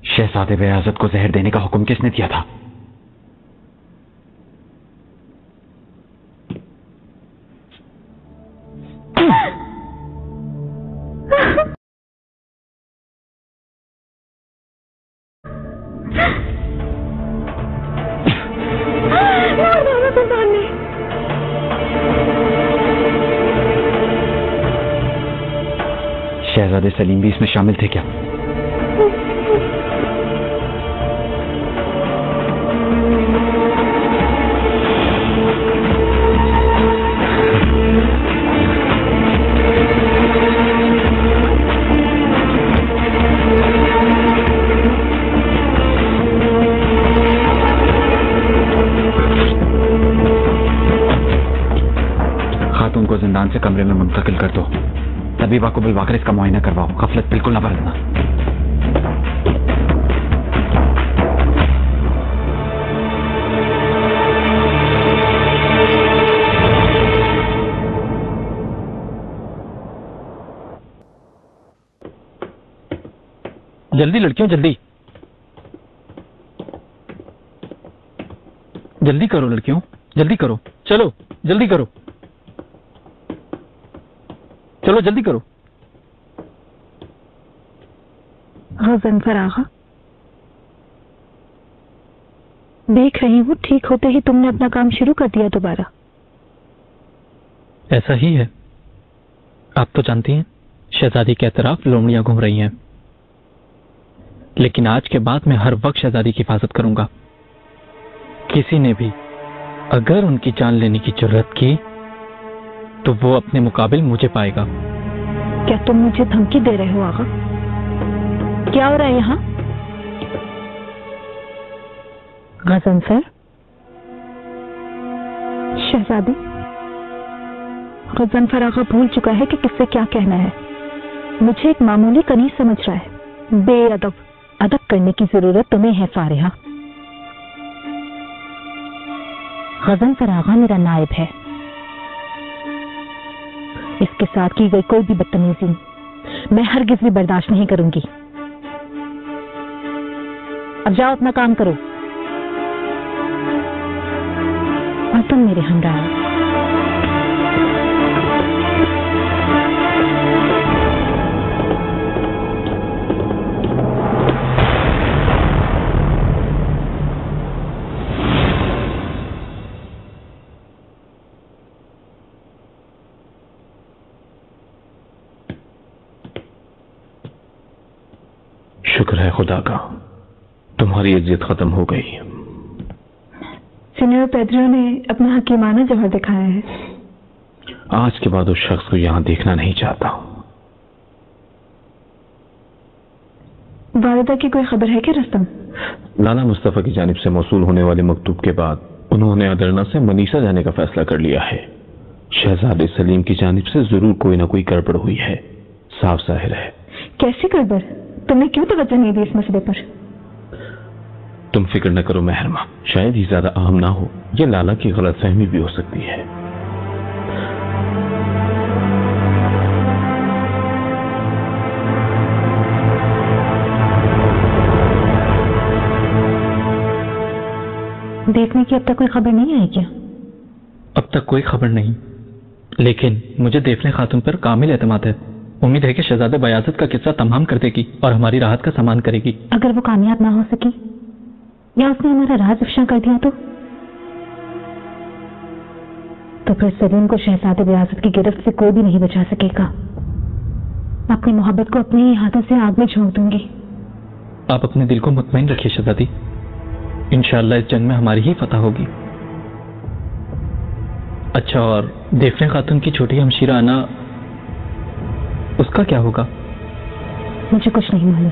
शहजादे बेआज़त को जहर देने का हुक्म किसने दिया था? शहजादे सलीम भी इसमें शामिल थे क्या? खातून को जिंदान से कमरे में मुंतकिल कर दो। तबीबा को बुलवाकर इसका मुआयना करवाओ। गफलत बिल्कुल ना बरतना। जल्दी लड़कियों, जल्दी जल्दी करो लड़कियों, जल्दी करो। चलो जल्दी करो, चलो जल्दी करो। गज़नफर आगा, देख रही हूँ ठीक होते ही तुमने अपना काम शुरू कर दिया दोबारा। ऐसा ही है। आप तो जानती हैं शहजादी के अतराफ लोमड़ियां घूम रही हैं, लेकिन आज के बाद मैं हर वक्त शहजादी की हिफाजत करूंगा। किसी ने भी अगर उनकी जान लेने की जरूरत की तो वो अपने मुकाबिल मुझे पाएगा। क्या तुम मुझे धमकी दे रहे हो आगा? क्या हो रहा है यहाँ? गज़नफर, शहजादी, गज़नफर आगा भूल चुका है कि किससे क्या कहना है। मुझे एक मामूली कनीज समझ रहा है। बेअदब। अदब करने की जरूरत तुम्हें है फारिहा। गज़नफर आगा मेरा नायब है। इसके साथ की गई कोई भी बदतमीजी मैं हरगिज भी बर्दाश्त नहीं करूंगी। अब जाओ अपना काम करो और तुम मेरे हमरा। शुक्र है खुदा का, तुम्हारी इज्जत खत्म हो गई। सीनियर पेड्रो ने अपना हकीमाना जवाब दिखाया है। आज के बाद उस शख्स को यहां देखना नहीं चाहता। वालिदा की कोई खबर है क्या रस्तम? नाना मुस्तफा की जानिब से मौसूल होने वाले मकतूब के बाद उन्होंने अदरना से मनीषा जाने का फैसला कर लिया है। शहजादे सलीम की जानिब से जरूर कोई ना कोई गड़बड़ हुई है, साफ जाहिर है। कैसी गड़बड़? तुमने क्यों तवज्जो नहीं दी इस मसले पर? तुम फिक्र न करो महरमा, शायद ही ज्यादा अहम ना हो। यह लाला की गलतफहमी भी हो सकती है। देखने की अब तक कोई खबर नहीं आई क्या? अब तक कोई खबर नहीं, लेकिन मुझे देफने खातून पर कामिल एतमाद है। उम्मीद है कि शहजादे बयाज़त का किस्सा तमाम कर देगी और हमारी राहत का सामान करेगी। अगर वो कामयाब ना हो सकी या उसने हमारा राज अफशा कर दिया तो फिर सलीम को शहजादे बयाज़त की गिरफ्त से कोई भी नहीं बचा सकेगा। अपनी मोहब्बत को अपने ही हाथों से आग में झोंक दूंगी। आप अपने दिल को मुतमईन रखिए शहजादी, इंशाअल्लाह इस जंग में हमारी ही फतह होगी। अच्छा, और देफने खातून की छोटी हमशीरा आना, उसका क्या होगा? मुझे कुछ नहीं मालूम।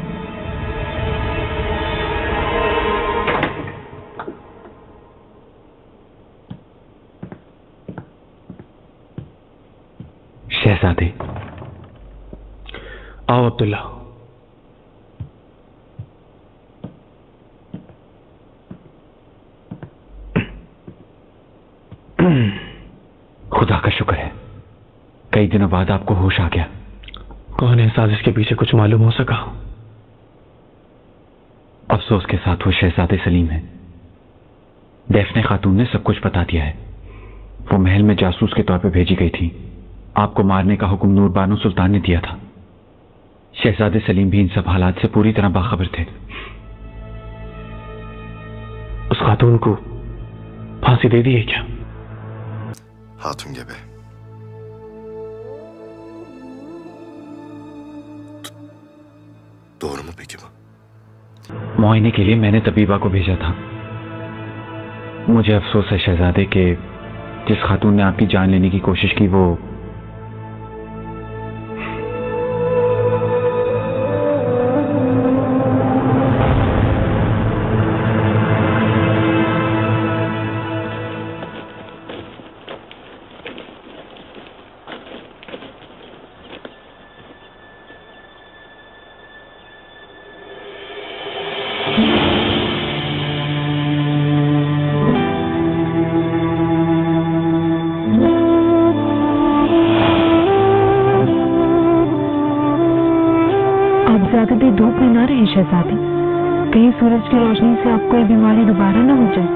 शहजादे, आओ अब्दुल्ला। खुदा का शुक्र है, कई दिनों बाद आपको होश आ गया। कौन है साजिश के पीछे, कुछ मालूम हो सका? अफसोस के साथ वो शहजादे सलीम है। देफने खातून ने सब कुछ बता दिया है। वो महल में जासूस के तौर पे भेजी गई थी। आपको मारने का हुक्म नूर बानो सुल्तान ने दिया था। शहजादे सलीम भी इन सब हालात से पूरी तरह बाखबर थे। उस खातून को फांसी दे दी है क्या? hatun gebe. doğru mu peki bu? मुआयने के लिए मैंने तबीबा को भेजा था। मुझे अफसोस है शहजादे के जिस खातून ने आपकी जान लेने की कोशिश की वो धूप में ना रहे शहजादी, कहीं सूरज की रोशनी से आपको ये बीमारी दोबारा ना हो जाए।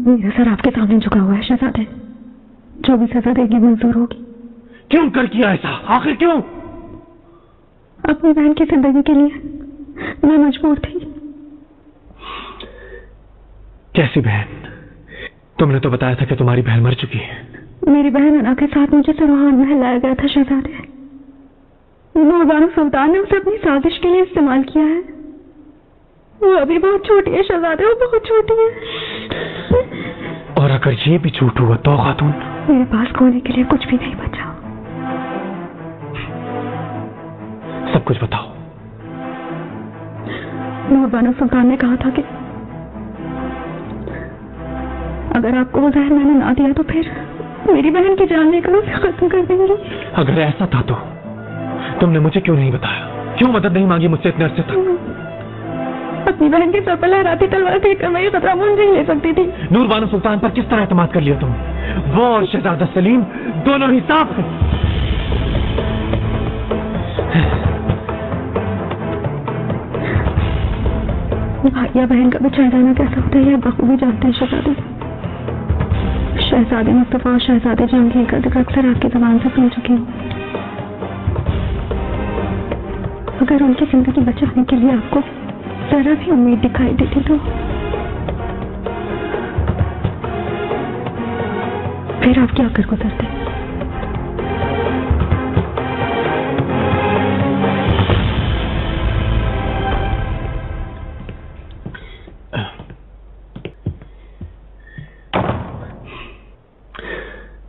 मेरा सर आपके सामने झुका हुआ है शहजादे, जो भी सजा देगी मंजूर होगी। क्यों कर किया ऐसा, आखिर क्यों? अपनी बहन की जिंदगी के लिए मैं मजबूर थी। कैसी बहन? तुमने तो बताया था कि तुम्हारी बहन मर चुकी है। मेरी बहन अना के साथ मुझे सरोहान महल लाया गया था शहजादे। नूर बानो सुल्तान ने उसे अपनी साजिश के लिए इस्तेमाल किया है। वो अभी बहुत छोटी है शहजादे, वो बहुत छोटी है। और अगर ये भी झूठ हुआ तो खातून? मेरे पास खोने के लिए कुछ भी नहीं बचा। सब कुछ बताओ। नूर बानो सुल्तान ने कहा था कि अगर आपको वो जहर मैंने ना दिया तो फिर मेरी बहन की जान लेकर उसे खत्म कर देंगी। अगर ऐसा था तो तुमने मुझे क्यों नहीं बताया? क्यों मदद नहीं मांगी मुझसे इतने अरसे तक? अपनी बहन के सर पर लहराती तलवार देखकर मैं ये खतरा मुझे नहीं ले सकती थी। नूर बानो सुल्तान पर किस तरह एतमाद कर लिया तुम? वो और शहजादा सलीम दोनों ही साफ हैं। भाई या बहन का बिछड़ जाना कैसा होता है यह बखूबी जानते हैं शहजादे। शहजादे मुस्तफा और शहजादे जहांगीर का जिक्र अक्सर आपकी ज़बान से सुन चुकी हूँ। अगर उनकी जिंदगी बचाने के लिए आपको जरा भी उम्मीद दिखाई देती तो फिर आप क्या कर गुजरते?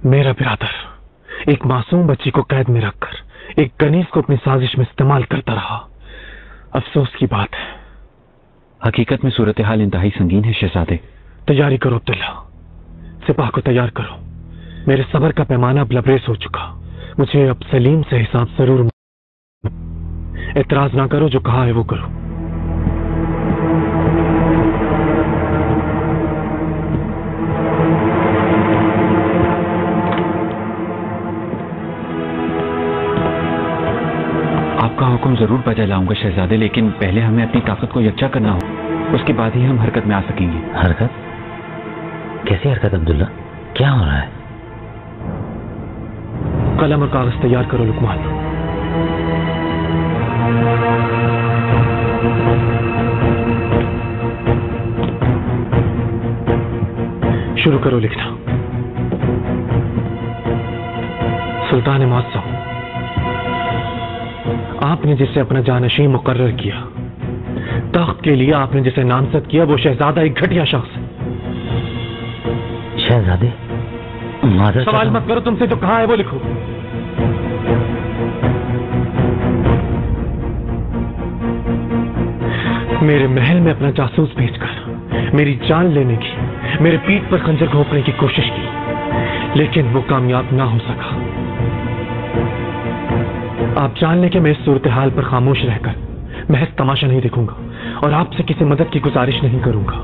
मेरा बिरादर एक मासूम बच्ची को कैद में रखकर एक कनीज को अपनी साजिश में इस्तेमाल करता रहा। अफसोस की बात है। हकीकत में सूरत हाल इंतहाई संगीन है शहजादे। तैयारी करो अब्दुल्ला, सिपाह को तैयार करो। मेरे सब्र का पैमाना अब लबरेज हो चुका। मुझे अब सलीम से हिसाब जरूर। एतराज ना करो, जो कहा है वो करो। आपका हुक्म जरूर बजा लाऊंगा शहजादे, लेकिन पहले हमें अपनी ताकत को यकजा करना हो। उसके बाद ही हम हरकत में आ सकेंगे। हरकत? कैसी हरकत अब्दुल्ला? क्या हो रहा है? कलम और कागज तैयार करो लुकमान। शुरू करो लिखना। सुल्तान मौसम, आपने जिसे अपना जानशीन मुकर्रर किया, तख्त के लिए आपने जिसे नामजद किया, वो शहजादा एक घटिया शख्स है। शहजादे, सवाल मत करो, तुमसे जो कहा है वो लिखो। मेरे महल में अपना जासूस भेजकर मेरी जान लेने की, मेरे पीठ पर खंजर घोंपने की कोशिश की, लेकिन वो कामयाब ना हो सका। आप जान लें कि मैं इस सूरत हाल पर खामोश रहकर महज तमाशा नहीं देखूंगा और आपसे किसी मदद की गुजारिश नहीं करूंगा।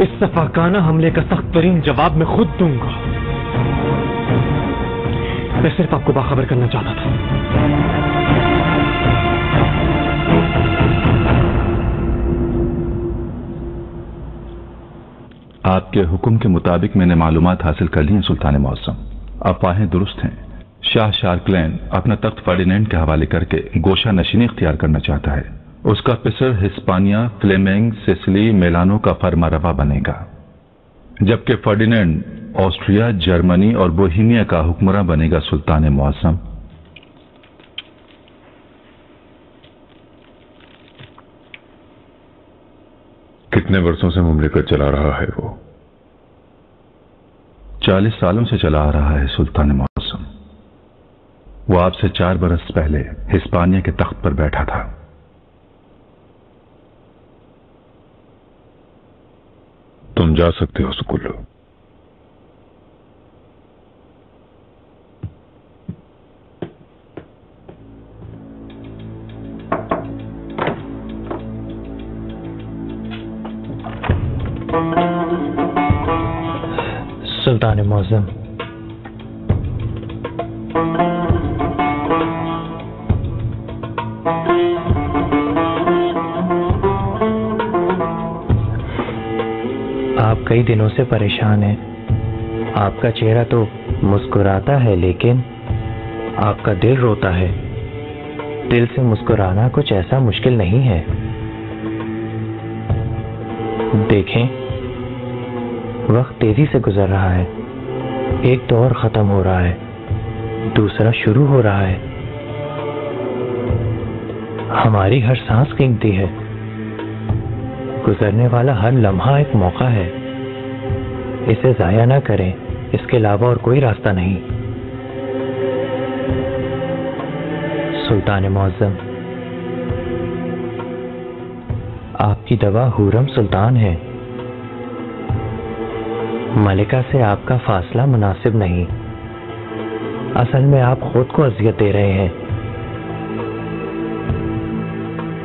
इस सफाकाना हमले का सख्त तरीन जवाब मैं खुद दूंगा। मैं सिर्फ आपको बाखबर करना चाहता था। आपके हुक्म के मुताबिक मैंने मालूमात हासिल कर ली हैं सुल्तान मौसम। अफवाहें दुरुस्त हैं। शाह शार्कलैन अपना तख्त फर्डिनेंड के हवाले करके गोशा नशीनी इख्तियार करना चाहता है। उसका पिसर हिस्पानिया, फ्लेमिंग, सिसिली, मिलानो का फरमारवा बनेगा, जबकि फर्डिनेंड ऑस्ट्रिया, जर्मनी और बोहीमिया का हुक्मरान बनेगा सुल्तान मौसम। कितने वर्षों से मुमलिकत चला रहा है वो? 40 सालों से चला आ रहा है सुल्तान मौसम। वो आपसे 4 बरस पहले हिस्पानिया के तख्त पर बैठा था। तुम जा सकते हो सुकुल्लू। सुल्तान मौज़म, आप कई दिनों से परेशान हैं। आपका चेहरा तो मुस्कुराता है, लेकिन आपका दिल रोता है। दिल से मुस्कुराना कुछ ऐसा मुश्किल नहीं है। देखें, वक्त तेजी से गुजर रहा है। एक दौर खत्म हो रहा है, दूसरा शुरू हो रहा है। हमारी हर सांस कीमती है। गुजरने वाला हर लम्हा एक मौका है। इसे जाया ना करें, इसके अलावा और कोई रास्ता नहीं। सुल्तान मुअज़्ज़म, आपकी दवा हुरम सुल्तान है। मलिका से आपका फासला मुनासिब नहीं। असल में आप खुद को अजियत दे रहे हैं।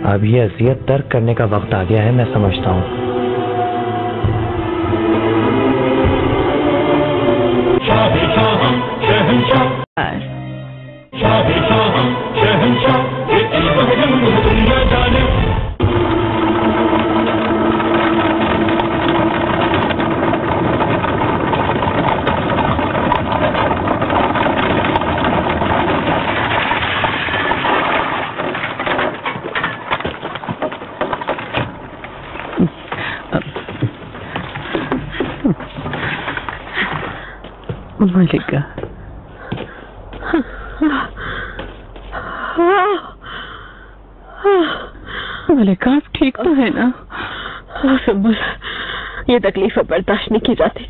अब ये अजियत तर्क करने का वक्त आ गया है, मैं समझता हूँ। मलिका, मलिका आप ठीक तो है ना? सुंबुल, ये तकलीफ बर्दाश्त नहीं की जाती।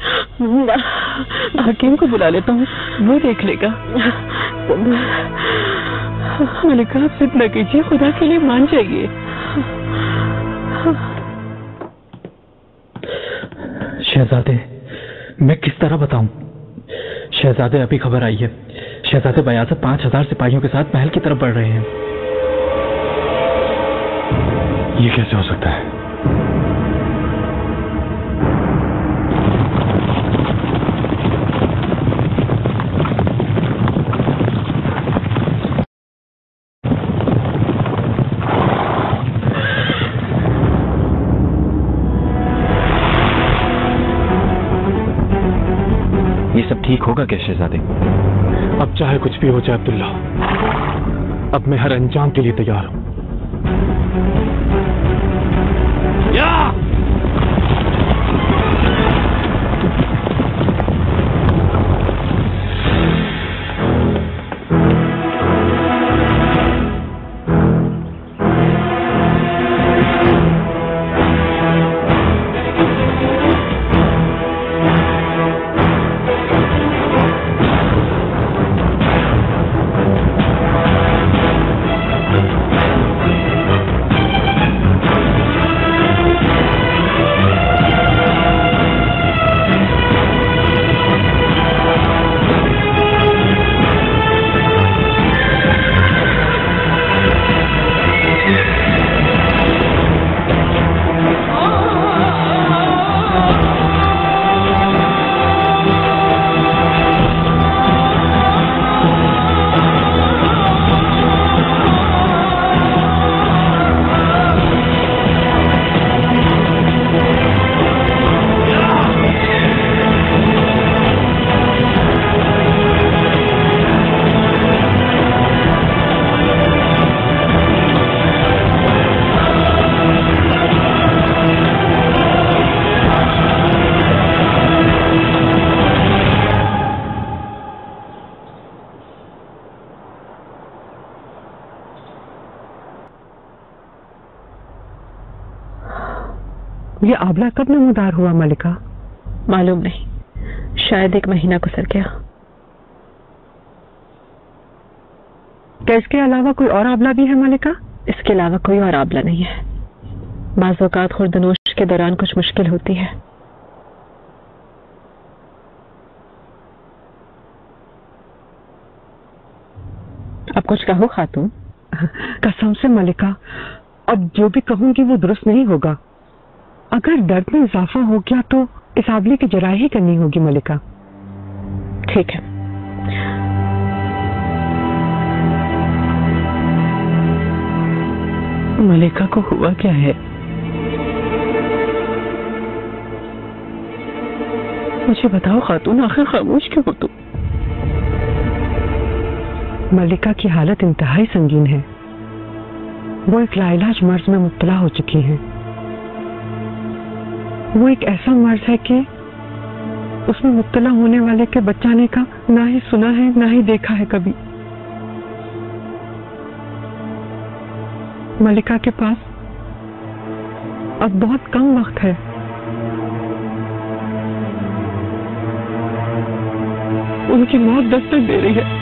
हकीम को बुला लेता हूँ, वो देख लेगा। मलिका आप जिद न कीजिए, खुदा के लिए मान जाइए। शहजादे, मैं किस तरह बताऊं? शहजादे, अभी खबर आई है, शहजादे बयाज़त 5000 सिपाहियों के साथ महल की तरफ बढ़ रहे हैं। ये कैसे हो सकता है? ये सब ठीक होगा क्या शहजादे? अब चाहे कुछ भी हो जाए अब्दुल्ला, अब मैं हर अंजाम के लिए तैयार हूं। ये आंवला कब नमूदार हुआ मलिका? मालूम नहीं, शायद 1 महीना गुजर गया। क्या इसके अलावा कोई और आंवला भी है मलिका? इसके अलावा कोई और आंवला नहीं है। बाज़-औक़ात खुर्दनोश के दौरान कुछ मुश्किल होती है। अब कुछ कहो खातून। कसम से मलिका, अब जो भी कहूंगी वो दुरुस्त नहीं होगा। अगर दर्द में इजाफा हो गया तो इस आंवले की जराई ही करनी होगी मलिका। ठीक है। मलिका को हुआ क्या है? मुझे बताओ खातून, आखिर खामोश क्यों हो तुम? मलिका की हालत इंतहाई संगीन है। वो एक लाइलाज मर्ज में मुब्तला हो चुकी हैं। वो एक ऐसा मर्ज है कि उसमें मुब्तला होने वाले के बचाने का ना ही सुना है ना ही देखा है कभी। मलिका के पास अब बहुत कम वक्त है। उनकी मौत दस्तक दे रही है।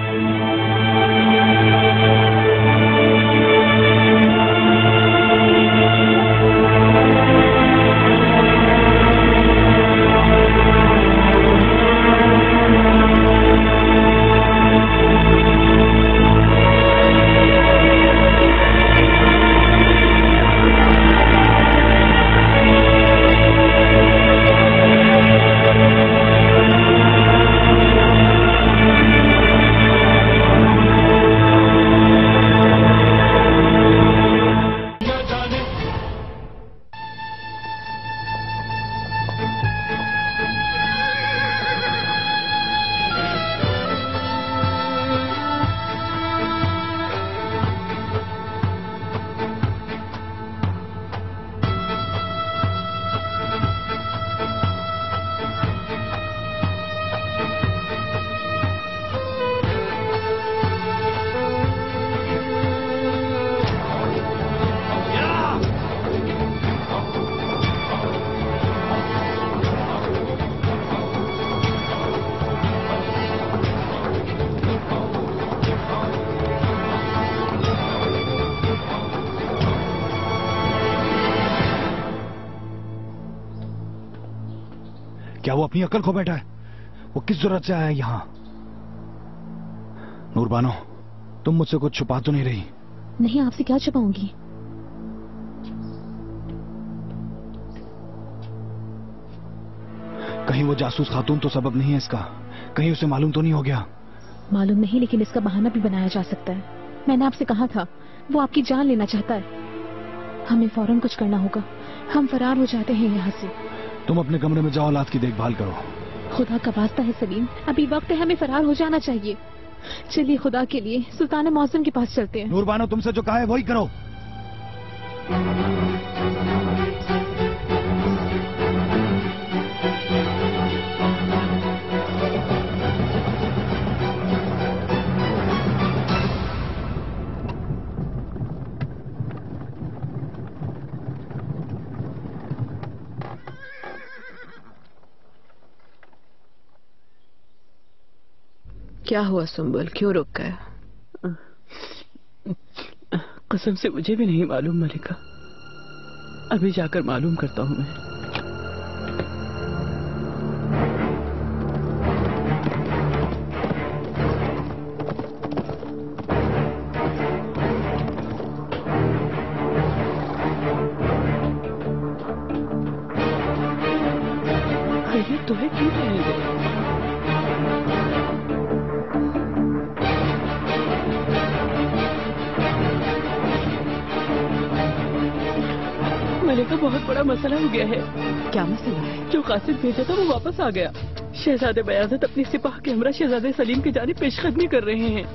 क्या वो अपनी अकल खो बैठा है? वो किस जरूरत से आया है यहाँ? नूरबानो, तुम मुझसे कुछ छुपा तो नहीं रही? नहीं, आपसे क्या छुपाऊंगी? कहीं वो जासूस खातून तो सबब नहीं है इसका? कहीं उसे मालूम तो नहीं हो गया? मालूम नहीं, लेकिन इसका बहाना भी बनाया जा सकता है। मैंने आपसे कहा था, वो आपकी जान लेना चाहता है। हमें फौरन कुछ करना होगा। हम फरार हो जाते हैं यहाँ से। तुम अपने कमरे में जाओ, औलाद की देखभाल करो। खुदा का वास्ता है सलीम, अभी वक्त है, हमें फरार हो जाना चाहिए। चलिए, खुदा के लिए सुल्तान मौसम के पास चलते हैं। नूरबानो, तुमसे जो कहा है वही करो। क्या हुआ सुंबल, क्यों रुक गए? कसम से मुझे भी नहीं मालूम मलिका, अभी जाकर मालूम करता हूँ मैं। ये तुम्हें क्यों नहीं गए? मलिका, बहुत बड़ा मसला हो गया है। क्या मसला है? जो कासिद भेजा था वो वापस आ गया। शहजादे बयाज़त अपनी सिपाह के हमरा शहजादे सलीम की जानिब पेशकदमी कर रहे हैं।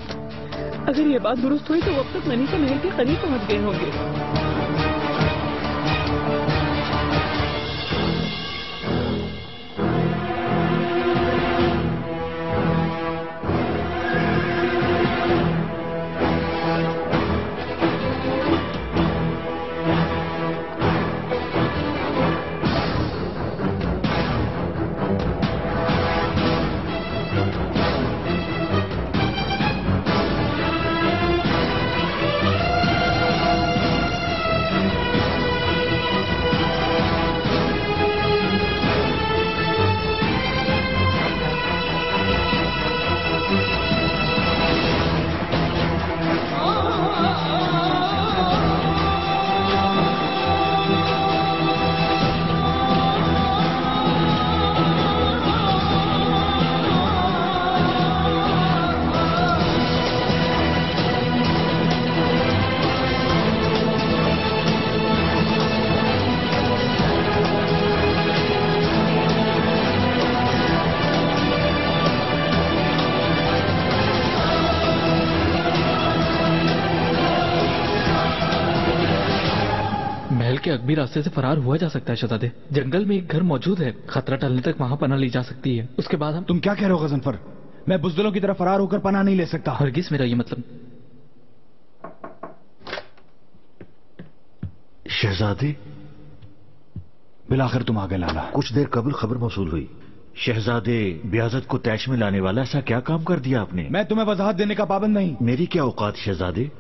अगर ये बात दुरुस्त हुई तो वो अब तक मनीषा महल के करीब पहुंच गए होंगे। के अगबी रास्ते से फरार हुआ जा सकता है शहजादे। जंगल में एक घर मौजूद है, खतरा टलने तक वहां पनाह ली जा सकती है। उसके बाद हम। तुम क्या कह रहे हो गजनफर? मैं बुज़दिलों की तरह फरार होकर पनाह नहीं ले सकता। हरगिज़ मेरा ये मतलब। शहजादे, बिलाखिर तुम आ गए लाला। कुछ देर कबल खबर मौसूल हुई, शहजादे बियाज़त को तैश में लाने वाला ऐसा क्या काम कर दिया आपने? मैं तुम्हें वजाहत देने का पाबंद नहीं। मेरी क्या औकात शहजादे,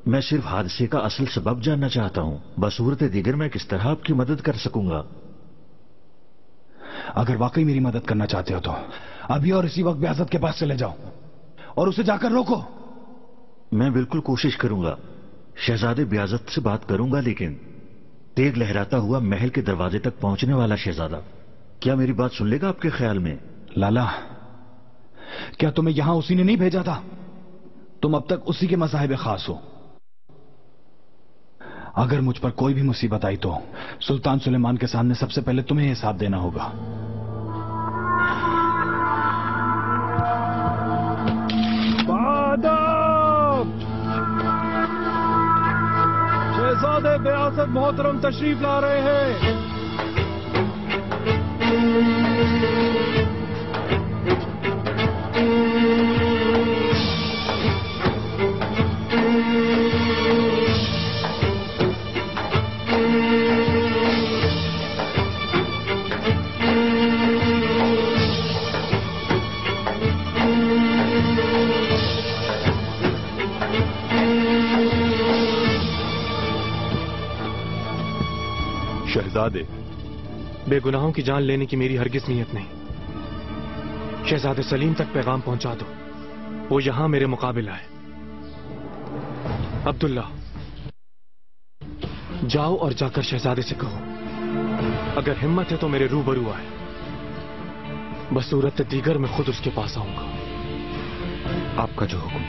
मैं सिर्फ हादसे का असल सबब जानना चाहता हूं। बसूरत दीगर मैं किस तरह आपकी मदद कर सकूंगा? अगर वाकई मेरी मदद करना चाहते हो तो अभी और इसी वक्त बियाज़त के पास चले जाओ और उसे जाकर रोको। मैं बिल्कुल कोशिश करूंगा। शहजादे बियाज़त से बात करूंगा, लेकिन तेग लहराता हुआ महल के दरवाजे तक पहुंचने वाला शहजादा क्या मेरी बात सुन लेगा आपके ख्याल में? लाला, क्या तुम्हें यहां उसी ने नहीं भेजा था? तुम अब तक उसी के मसाहिब खास हो। अगर मुझ पर कोई भी मुसीबत आई तो सुल्तान सुलेमान के सामने सबसे पहले तुम्हें हिसाब देना होगा। शहजादे बियाज़त मोहतरम तशरीफ ला रहे हैं। शहजादे, बेगुनाहों की जान लेने की मेरी हरगिज़ नीयत नहीं। शहजादे सलीम तक पैगाम पहुंचा दो, वो यहां मेरे मुकाबिला है। अब्दुल्ला, जाओ और जाकर शहजादे से कहो, अगर हिम्मत है तो मेरे रूबरू आए। बसूरत दीगर मैं खुद उसके पास आऊंगा। आपका जो हुक्म।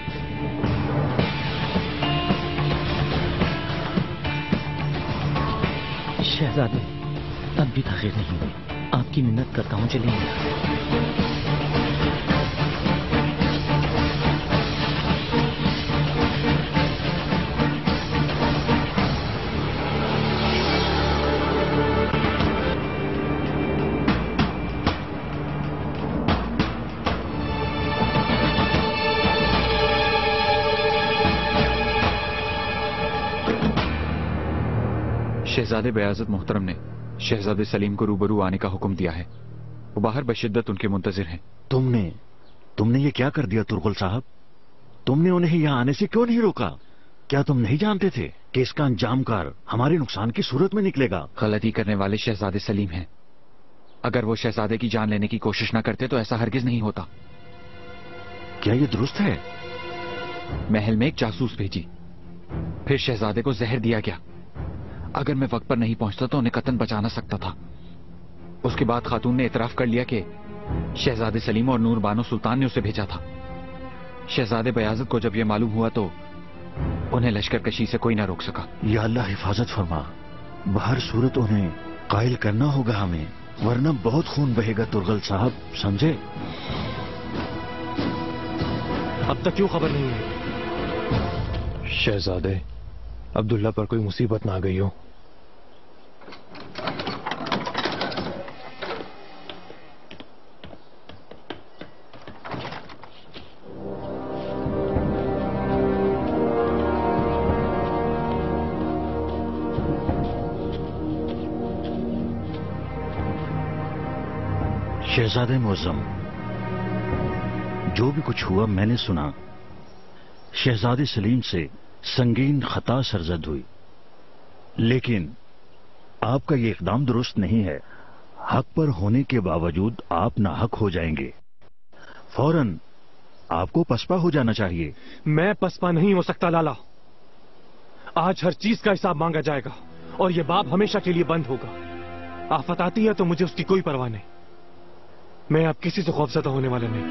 शहजादे, अब भी ताखिर नहीं हुई, आपकी मिन्नत करता हूं, चलिए। शहजादे बयाज़त मोहतरम ने शहजादे सलीम को रूबरू आने का हुक्म दिया है। वो बाहर बशिद्दत उनके मुंतजिर हैं। तुमने ये क्या कर दिया तुरगुल साहब? तुमने उन्हें यहाँ आने से क्यों नहीं रोका? क्या तुम नहीं जानते थे कि इसका अंजामकार हमारे नुकसान की सूरत में निकलेगा? गलती करने वाले शहजादे सलीम हैं। अगर वो शहजादे की जान लेने की कोशिश न करते तो ऐसा हरगिज नहीं होता। क्या ये दुरुस्त है? महल में एक जासूस भेजी, फिर शहजादे को जहर दिया गया। अगर मैं वक्त पर नहीं पहुंचता तो उन्हें कतन बचा ना सकता था। उसके बाद खातून ने इतराफ कर लिया कि शहजादे सलीम और नूर बानो सुल्तान ने उसे भेजा था। शहजादे बयाज़त को जब यह मालूम हुआ तो उन्हें लश्कर कशी से कोई ना रोक सका। या अल्लाह हिफाजत फरमा। बाहर सूरत उन्हें कायल करना होगा हमें, वरना बहुत खून बहेगा तुरगल साहब, समझे? अब तक क्यों खबर नहीं है? शहजादे, अब्दुल्ला पर कोई मुसीबत ना आ गई हो? शहजादे मुअज़्ज़म, जो भी कुछ हुआ मैंने सुना। शहजादे सलीम से संगीन खता सरजद हुई, लेकिन आपका ये इकदाम दुरुस्त नहीं है। हक पर होने के बावजूद आप नाहक हो जाएंगे। फौरन आपको पसपा हो जाना चाहिए। मैं पसपा नहीं हो सकता लाला। आज हर चीज का हिसाब मांगा जाएगा और ये बाब हमेशा के लिए बंद होगा। आफत आती है तो मुझे उसकी कोई परवाह नहीं। मैं अब किसी से खौफज़दा होने वाला नहीं।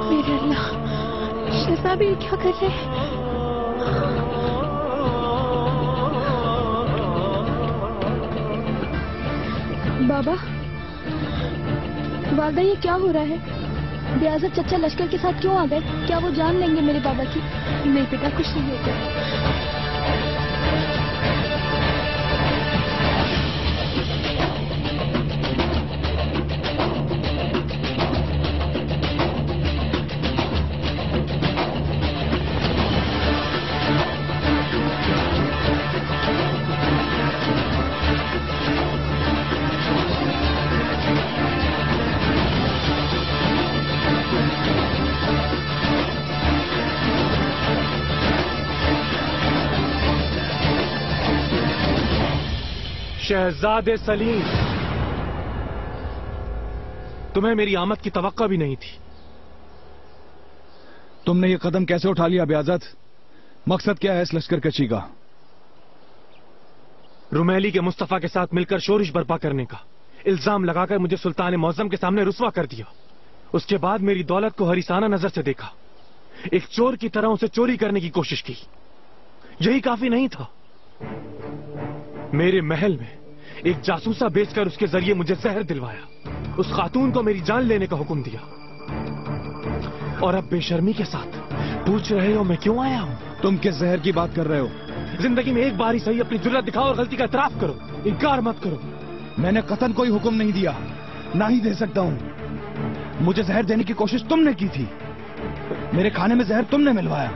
मेरे अल्लाह, शहजादे क्या कर रहे हैं? बाबा, वादा, ये क्या हो रहा है? बयाज़त चचा लश्कर के साथ क्यों आ गए? क्या वो जान लेंगे मेरे बाबा की? नहीं बेटा, कुछ नहीं होगा। शहजादे सलीम, तुम्हें मेरी आमद की तवक्का भी नहीं थी। तुमने ये कदम कैसे उठा लिया बयाज़त? मकसद क्या है इस लश्कर कशी का? रुमैली के मुस्तफा के साथ मिलकर शोरिश बर्पा करने का इल्जाम लगाकर मुझे सुल्तान मौज़म के सामने रुस्वा कर दिया। उसके बाद मेरी दौलत को हरीसाना नजर से देखा। एक चोर की तरह उसे चोरी करने की कोशिश की। यही काफी नहीं था, मेरे महल में एक जासूसा बेचकर उसके जरिए मुझे जहर दिलवाया। उस खातून को मेरी जान लेने का हुक्म दिया और अब बेशर्मी के साथ पूछ रहे हो मैं क्यों आया हूं? तुम किस जहर की बात कर रहे हो? जिंदगी में एक बार ही सही अपनी जुर्रत दिखाओ और गलती का इतराफ करो, इनकार मत करो। मैंने कतन कोई हुक्म नहीं दिया, ना ही दे सकता हूं। मुझे जहर देने की कोशिश तुमने की थी, मेरे खाने में जहर तुमने मिलवाया।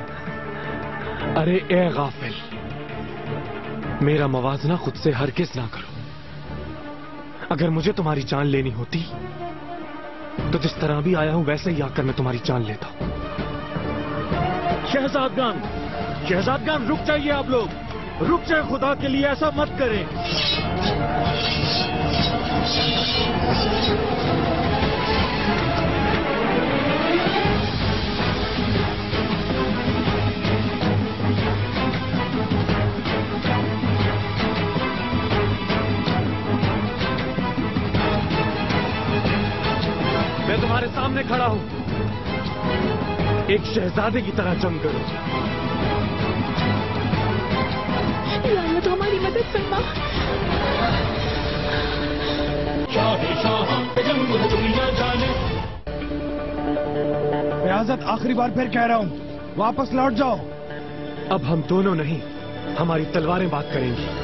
अरे ए गाफिल, मेरा मवाजना खुद से हरगिज ना करो। अगर मुझे तुम्हारी जान लेनी होती तो जिस तरह भी आया हूं वैसे ही आकर मैं तुम्हारी जान लेता। शहजादगान, शहजादगान रुक जाइए, आप लोग रुक जाए, खुदा के लिए ऐसा मत करें। मैं तुम्हारे सामने खड़ा हूं, एक शहजादे की तरह जंग करो। या तो हमारी मदद करना। रियाजत, आखिरी बार फिर कह रहा हूं, वापस लौट जाओ। अब हम दोनों नहीं, हमारी तलवारें बात करेंगी।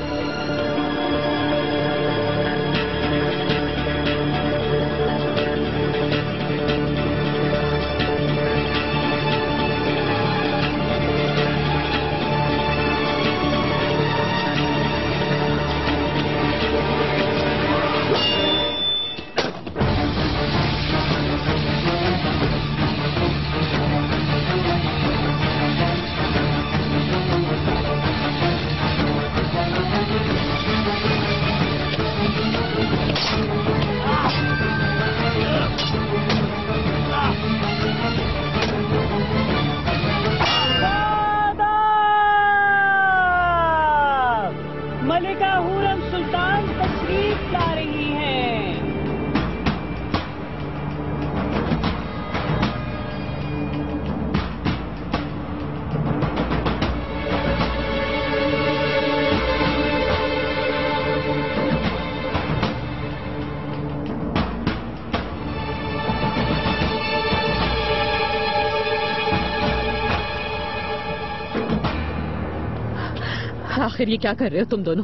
आखिर ये क्या कर रहे हो तुम दोनों?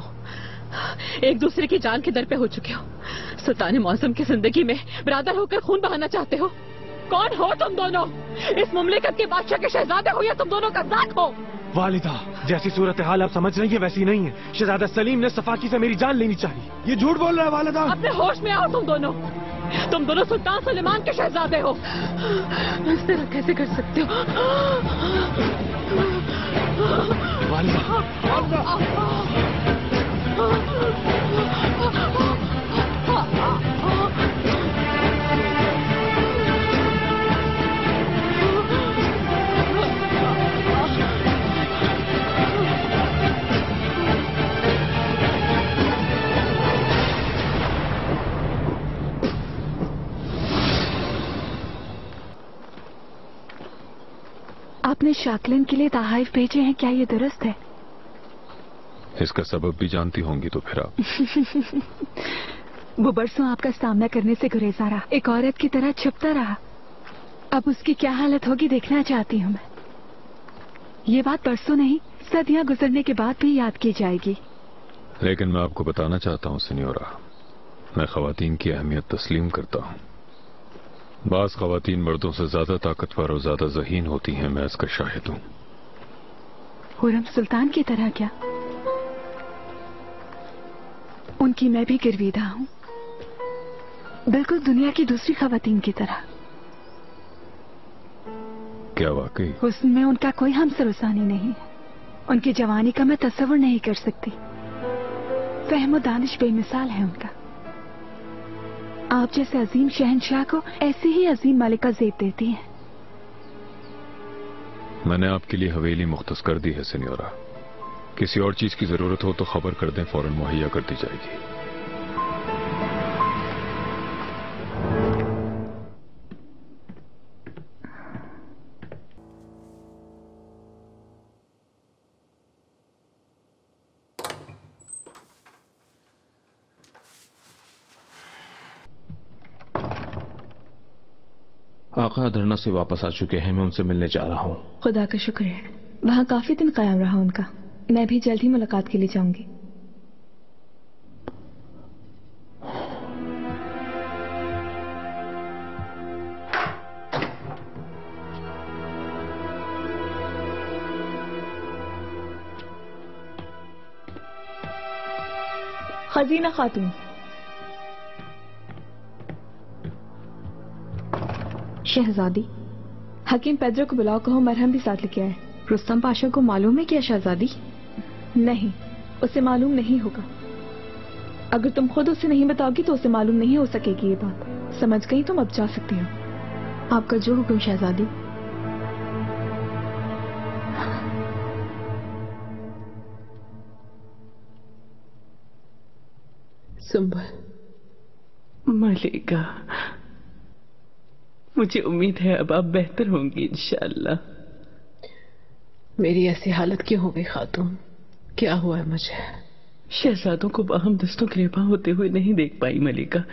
एक दूसरे की जान के दर पे हो चुके हो। सुल्तान मौसम की जिंदगी में बरादर होकर खून बहाना चाहते हो। कौन हो तुम दोनों? इस मुमलिकत के बादशाह के शहजादे हो या तुम दोनों कज़्ज़ाक हो? वालिदा, जैसी सूरत हाल आप समझ रही है वैसी नहीं है। शहजादा सलीम ने सफाकी से मेरी जान लेनी चाहिए। ये झूठ बोल रहा है वालिदा। अपने होश में आओ तुम दोनों सुल्तान सुलेमान के शहजादे हो। इस तरह कैसे कर सकते हो? आपने शाकलिन के लिए तहाइफ भेजे हैं, क्या ये दुरुस्त है? इसका सबब भी जानती होंगी तो फिर आप। वो बरसों आपका सामना करने से गुरेजा रहा, एक औरत की तरह छुपता रहा। अब उसकी क्या हालत होगी देखना चाहती हूँ मैं। ये बात बरसों नहीं, सदियां गुजरने के बाद भी याद की जाएगी। लेकिन मैं आपको बताना चाहता हूँ सिन्योरा, मैं खवातीन की अहमियत तस्लीम करता हूँ। बाज खवातीन मर्दों से ज्यादा ताकतवर और ज्यादा ज़हीन होती हैं, मैं इसका शाहिद हूँ। हुरम सुल्तान की तरह क्या? उनकी मैं भी गिरवीदा हूँ, बिल्कुल दुनिया की दूसरी खवातीन की तरह। क्या वाकई? हुस्न में उनका कोई हमसरसानी नहीं है। उनकी जवानी का मैं तस्वुर नहीं कर सकती। फहम दानिश बेमिसाल है उनका। आप जैसे अजीम शहंशाह को ऐसी ही अजीम मालिका ज़ेब देती है। मैंने आपके लिए हवेली मुख्तस कर दी है सिन्योरा। किसी और चीज की जरूरत हो तो खबर कर दें, फौरन मुहैया कर दी जाएगी। आका धरना से वापस आ चुके हैं, मैं उनसे मिलने जा रहा हूँ। खुदा का शुक्र है, वहाँ काफी दिन कायम रहा उनका। मैं भी जल्द ही मुलाकात के लिए जाऊंगी। खजीना खातून। शहजादी, हकीम पेड्रो को बुलाओ, कहो मरहम भी साथ लेके आए। रुस्तम पाशा को मालूम है क्या शहजादी? नहीं, उसे मालूम नहीं होगा। अगर तुम खुद उसे नहीं बताओगी तो उसे मालूम नहीं हो सकेगी ये बात। समझ गई? तुम अब जा सकती हो। आपका जो हुक्म शहजादी। सुंबल। मलिका, मुझे उम्मीद है अब आप बेहतर होंगी इंशाअल्लाह। मेरी ऐसी हालत क्यों हो गई खातून? क्या हुआ है मुझे? शहजादों को बाहम दस्तों गिरफ्तार होते हुए नहीं देख पाई मलिका।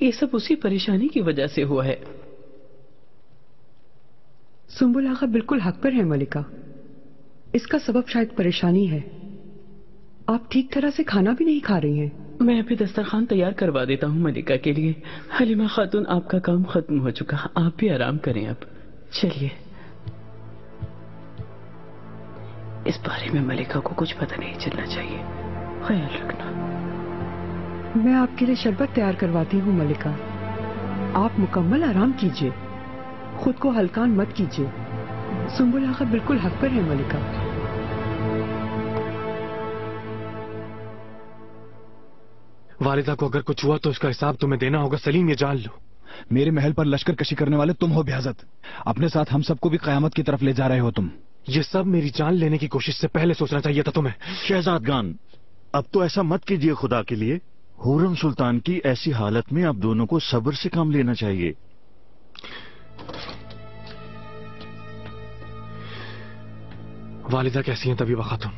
ये सब उसी परेशानी की वजह से हुआ है। सुंबुल आगा बिल्कुल हक पर है मलिका। इसका सबब शायद परेशानी है। आप ठीक तरह से खाना भी नहीं खा रही हैं। मैं अभी दस्तरखान तैयार करवा देता हूँ मलिका के लिए। हलीमा खातून, आपका काम खत्म हो चुका, आप भी आराम करें अब। चलिए। इस बारे में मलिका को कुछ पता नहीं चलना चाहिए, ख्याल रखना। मैं आपके लिए शरबत तैयार करवाती हूँ मलिका। आप मुकम्मल आराम कीजिए, खुद को हल्कान मत कीजिए। सुंबुल आगा बिल्कुल हक पर है मलिका। वालिदा को अगर कुछ हुआ तो उसका हिसाब तुम्हें देना होगा सलीम, ये जान लो। मेरे महल पर लश्कर कशी करने वाले तुम हो बेहज़त। अपने साथ हम सबको भी कयामत की तरफ ले जा रहे हो तुम। ये सब मेरी जान लेने की कोशिश से पहले सोचना चाहिए था तुम्हें। शहजादगान, अब तो ऐसा मत कीजिए खुदा के लिए। हुर्रम सुल्तान की ऐसी हालत में आप दोनों को सब्र से काम लेना चाहिए। वालिदा कैसी हैं तबीबा खातून?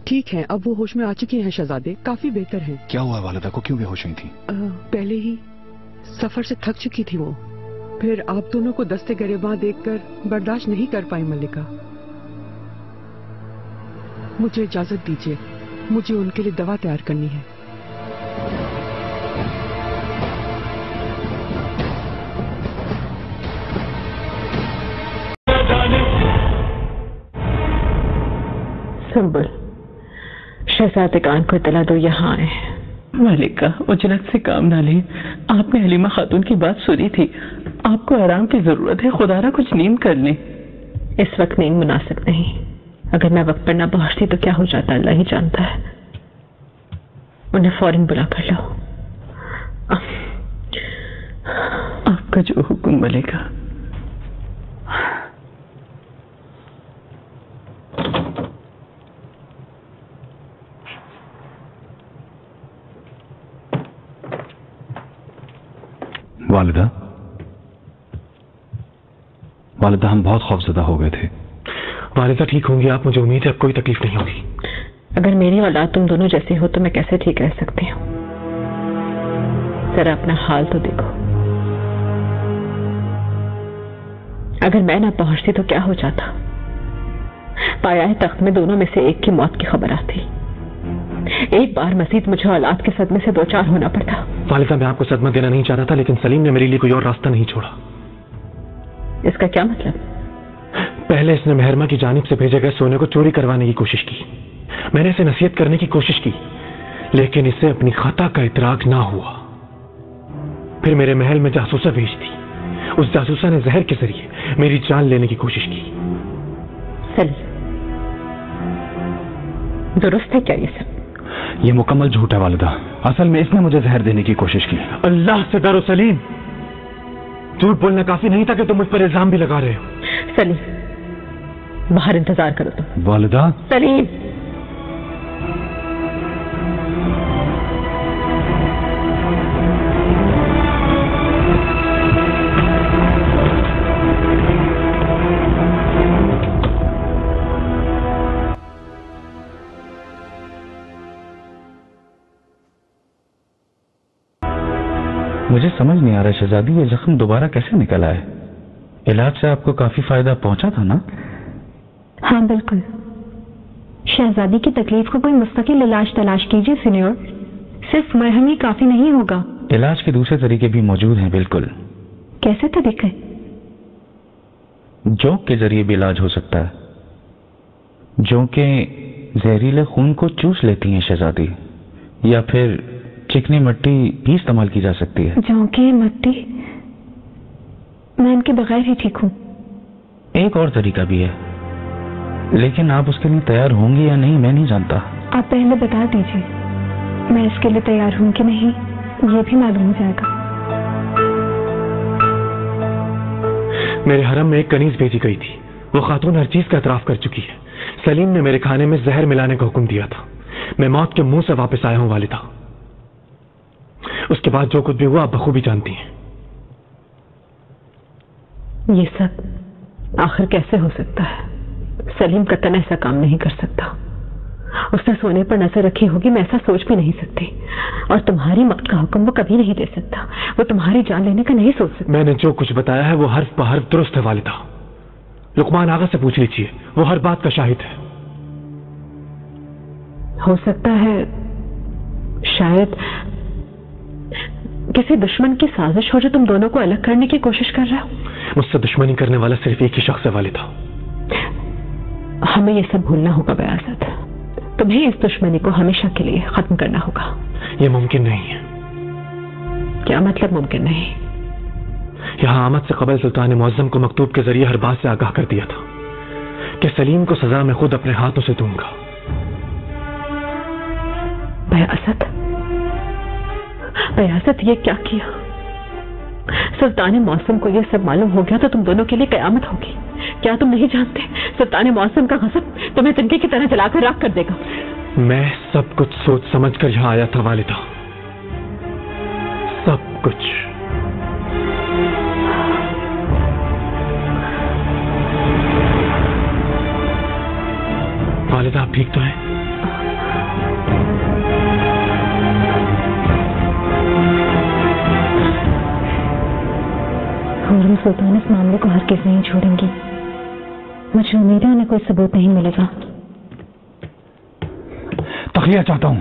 ठीक है, अब वो होश में आ चुकी हैं शहजादे, काफी बेहतर हैं। क्या हुआ वालिदा को, क्यों बेहोश हुई थी? पहले ही सफर से थक चुकी थी वो, फिर आप दोनों को दस्ते गिरबां देखकर बर्दाश्त नहीं कर पाई मलिका। मुझे इजाजत दीजिए, मुझे उनके लिए दवा तैयार करनी है। सुंबुल, शहजादे कान को इतला दो यहाँ आए। मलिका, उजरत से काम ना लें। आपने हलीमा खातून की बात सुनी थी। आपको आराम की जरूरत है, खुदारा कुछ नींद कर लें। इस वक्त नींद मुनासिब नहीं। अगर मैं वक्त पर ना पहुंचती तो क्या हो जाता अल्लाह ही जानता है। उन्हें फौरन बुला कर लो। आपका जो हुक्म मलिका। वालिदा, वालिदा, हम बहुत खौफजदा हो गए थे। वालिदा ठीक होंगी आप, मुझे उम्मीद है अब कोई तकलीफ नहीं होगी। अगर मेरी औलाद तुम दोनों जैसी हो तो मैं कैसे ठीक रह सकती हूँ? जरा अपना हाल तो देखो। अगर मैं ना पहुंचती तो क्या हो जाता? पाया है तख्त में दोनों में से एक की मौत की खबर आती। एक बार मजीद मुझे औलाद के सदमे से दो चार होना पड़ता। वालिदा, मैं आपको सदमा देना नहीं चाह रहा था, लेकिन सलीम ने मेरे लिए कोई और रास्ता नहीं छोड़ा। इसका क्या मतलब? पहले इसने मेहरमा की जानिब से भेजे गए सोने को चोरी करवाने की कोशिश की। मैंने इसे नसीहत करने की कोशिश की, लेकिन इसे अपनी खता का इतराक ना हुआ। फिर मेरे महल में जासूसा भेज दी। उस जासूसा ने जहर के जरिए मेरी जान लेने की कोशिश की। सलीम, दुरुस्त है क्या ये सब? ये मुकम्मल झूठ है वालिदा। असल में इसने मुझे जहर देने की कोशिश की। अल्लाह से डरो सलीम, झूठ बोलना काफी नहीं था कि तुम मुझ पर इल्जाम भी लगा रहे हो। सलीम, बाहर इंतजार करो तुम। वालिदा। सलीम, मुझे समझ नहीं आ रहा शहजादी, ये जख्म दोबारा कैसे निकल आए? इलाज से आपको काफी फायदा पहुंचा था ना? हाँ बिल्कुल। शहजादी की तकलीफ को कोई मुस्तकिल इलाज तलाश कीजिए सीनियर। सिर्फ मरहम ही काफी नहीं होगा। इलाज के दूसरे तरीके भी मौजूद हैं। बिल्कुल। कैसे तरीके? जोंक के जरिए भी इलाज हो सकता है। जोंकें जहरीले खून को चूस लेती हैं शहजादी। या फिर चिकनी मिट्टी भी इस्तेमाल की जा सकती है। जौ की मिट्टी? मैं इनके बगैर ही ठीक हूँ। एक और तरीका भी है, लेकिन आप उसके लिए तैयार होंगी या नहीं मैं नहीं जानता। आप पहले बता दीजिए, मैं इसके लिए तैयार हूँ कि नहीं ये भी मालूम हो जाएगा। मेरे हरम में एक कनीज भेजी गई थी, वो खातून हर चीज का एतराफ कर चुकी है। सलीम ने मेरे खाने में जहर मिलाने का हुक्म दिया था। मैं मौत के मुंह से वापस आया हूं वालिदा। उसके बाद जो कुछ भी हुआ आप बखूबी जानती हैं। ये सब आखिर कैसे हो सकता है? सलीम कतन ऐसा काम नहीं कर सकता। उसने सोने पर नजर रखी होगी, मैं ऐसा सोच भी नहीं सकती। और तुम्हारी मौत का हुक्म वो कभी नहीं दे सकता। वो तुम्हारी जान लेने का नहीं सोच सकता। मैंने जो कुछ बताया है वो हर्फ ब हर्फ दुरुस्त है वालिदा। लुकमान आगा से पूछ लीजिए, वो हर बात का शाहिद है। हो सकता है शायद किसी दुश्मन की साजिश हो जो तुम दोनों को अलग करने की कोशिश कर रहा हो। मुझसे दुश्मनी करने वाला सिर्फ एक ही शख्स है वालिदा। हमें ये सब भूलना होगा बयासत। तुम्हें इस दुश्मनी को हमेशा के लिए खत्म करना होगा। ये मुमकिन नहीं है। क्या मतलब मुमकिन नहीं? यहाँ आमद से कबल सुल्तान मुअज्जम को मकतूब के जरिए हर बात से आगाह कर दिया था कि सलीम को सजा मैं खुद अपने हाथों से दूंगा। बयासत ये क्या किया? सुल्तान मौसम को ये सब मालूम हो गया तो तुम दोनों के लिए कयामत होगी। क्या तुम नहीं जानते सुल्तान मौसम का गज़ब तुम्हें तिनके की तरह जलाकर राख कर देगा। मैं सब कुछ सोच समझ कर यहाँ आया था वालिदा, सब कुछ। वालिदा आप ठीक तो हैं? खुर्रम सुल्तान इस मामले को हरगिज़ नहीं छोड़ेंगी। मुझे उम्मीद है उन्हें कोई सबूत नहीं मिलेगा। तखलिया चाहता हूं।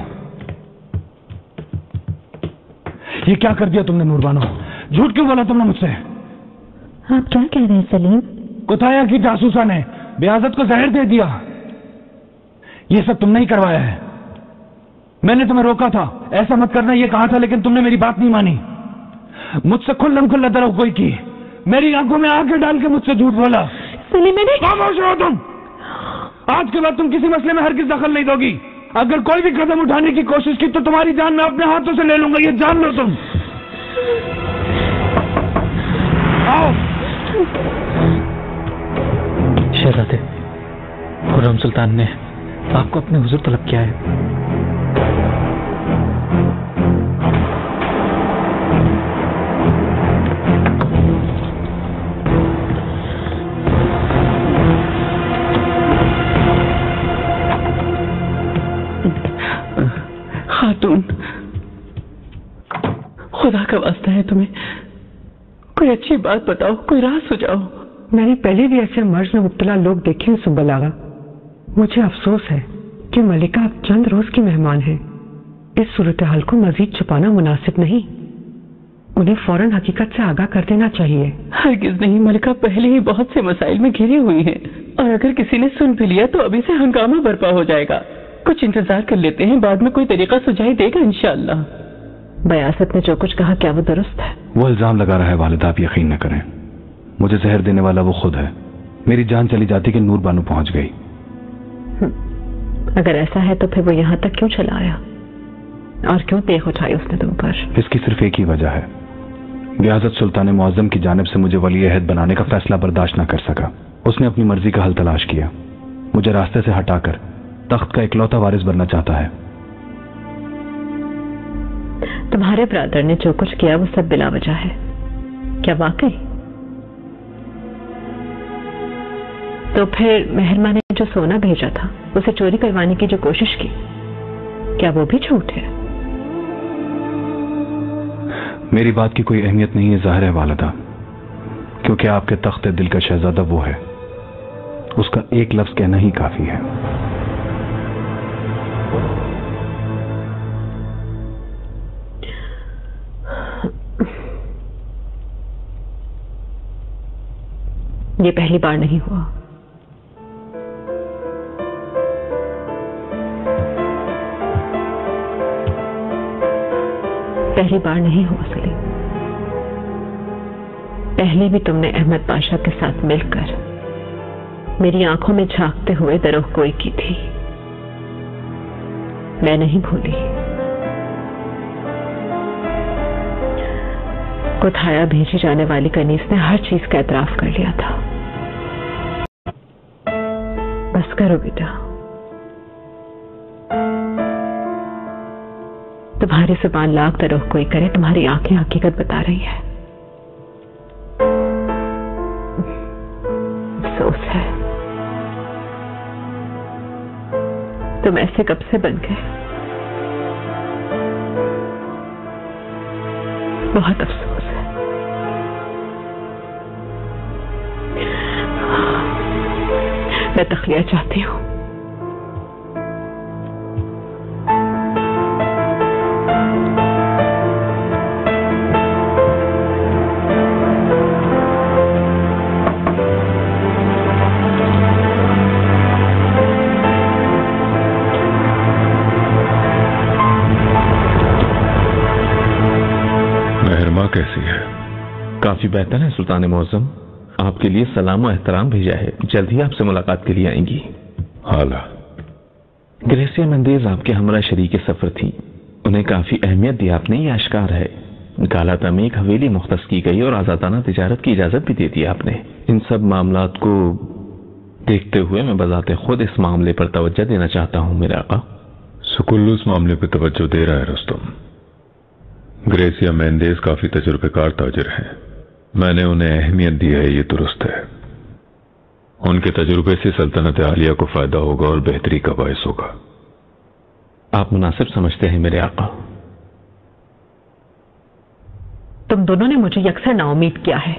ये क्या कर दिया तुमने नूरबानो? झूठ क्यों बोला तुमने मुझसे? आप क्या कह रहे हैं सलीम? कुताया की जासूसा ने बेआजत को जहर दे दिया। ये सब तुमने ही करवाया है। मैंने तुम्हें रोका था, ऐसा मत करना ये कहा था, लेकिन तुमने मेरी बात नहीं मानी। मुझसे खुल्लम खुल्ला दरोगोई की, मेरी आंखों में आंखें डाल के मुझसे झूठ बोला। सलीम मैंने खामोश रहो तुम। आज के बाद तुम किसी मसले में हरगिज़ दखल नहीं दोगी। अगर कोई भी कदम उठाने की कोशिश की तो तुम्हारी जान मैं अपने हाथों से ले लूंगा, ये जान लो तुम। आओ। शहजादे, खुर्रम सुल्तान ने आपको अपने हुजूर तलब किया है। खातून, खुदा का वास्ता है तुम्हें, कोई अच्छी बात बताओ, कोई राह सुझाओ। मैंने पहले भी ऐसे मर्ज में मुब्तला लोग देखे हैं सुंबल आगा। मुझे अफसोस है कि मलिका अब चंद रोज की मेहमान है। इस सूरत हाल को मजीद छुपाना मुनासिब नहीं। उन्हें फौरन हकीकत से आगाह कर देना चाहिए। हरगिज़ नहीं, मलिका पहले ही बहुत से मसाइल में घिरी हुई है और अगर किसी ने सुन भी लिया तो अभी से हंगामा बर्पा हो जाएगा। कुछ इंतजार कर लेते हैं, बाद में कोई तरीका सुझाई देगा इंशाअल्लाह। बयासत ने जो कुछ कहा क्या वो दुरुस्त है? वो इल्जाम लगा रहा है वालिदा, आप यकीन न करें। मुझे जहर देने वाला वो खुद है। मेरी जान चली जाती कि नूर बानो पहुंच गई। अगर ऐसा है तो फिर वो यहाँ तक क्यों चला आया और क्यों तेख उठाई उसने तुम पर? इसकी सिर्फ एक ही वजह है, गियाज़त सुल्तान मुअज्जम की जानिब से मुझे वली अहद बनाने का फैसला बर्दाश्त न कर सका। उसने अपनी मर्जी का हल तलाश किया, मुझे रास्ते से हटाकर तख्त का इकलौता वारिस बनना चाहता है। तुम्हारे ब्रदर ने जो कुछ किया वो सब बिला वजह है, क्या वाकई? तो फिर मेहरमा ने जो सोना भेजा था उसे चोरी करवाने की जो कोशिश की, क्या वो भी झूठ है? मेरी बात की कोई अहमियत नहीं है ज़ाहिर है वालिदा, क्योंकि आपके तख्त दिल का शहजादा वो है, उसका एक लफ्ज कहना ही काफी है। ये पहली बार नहीं हुआ। पहली बार नहीं हुआ सलीम। पहले भी तुमने अहमद पाशा के साथ मिलकर मेरी आंखों में झांकते हुए दरोगोई की थी। मैं नहीं भूली। कुथाया भेजी जाने वाली कनीस ने हर चीज का एतराफ कर लिया था। बस करो बेटा, तुम्हारी जुबान लाख दरोग कोई करे, तुम्हारी आंखें हकीकत बता रही है। अफसोस है तुम ऐसे कब से बन गए। बहुत अफसोस है। मैं तखलिया चाहती हूँ। कैसी है? काफी बेहतर है सुल्तान मुअज्जम। आपके लिए सलाम और एहतराम भेजा है, जल्द ही आपसे मुलाकात के लिए आएंगी। हाला ग्रेसिया मेंडेज आपके हमरा शरीक सफर थी, उन्हें काफी अहमियत दी आपने, ये आश्कार है। गालाता में एक हवेली मुख्तस की गई और आजादाना तिजारत की इजाजत भी दे दी आपने। इन सब मामलात को देखते हुए मैं बजाते खुद इस मामले पर तवज्जो देना चाहता हूँ मेरा आका। सुकुल्लू इस मामले पर तवज्जो दे रहा है रुस्तम। ग्रेसिया मेंडेज काफी तजुर्बेकार ताजिर हैं। मैंने उन्हें अहमियत दी है, ये दुरुस्त है। उनके तजुर्बे से सल्तनत आलिया को फायदा होगा और बेहतरी का बायस होगा। आप मुनासिब समझते हैं मेरे आका। तुम दोनों ने मुझे अक्सर नाउम्मीद किया है।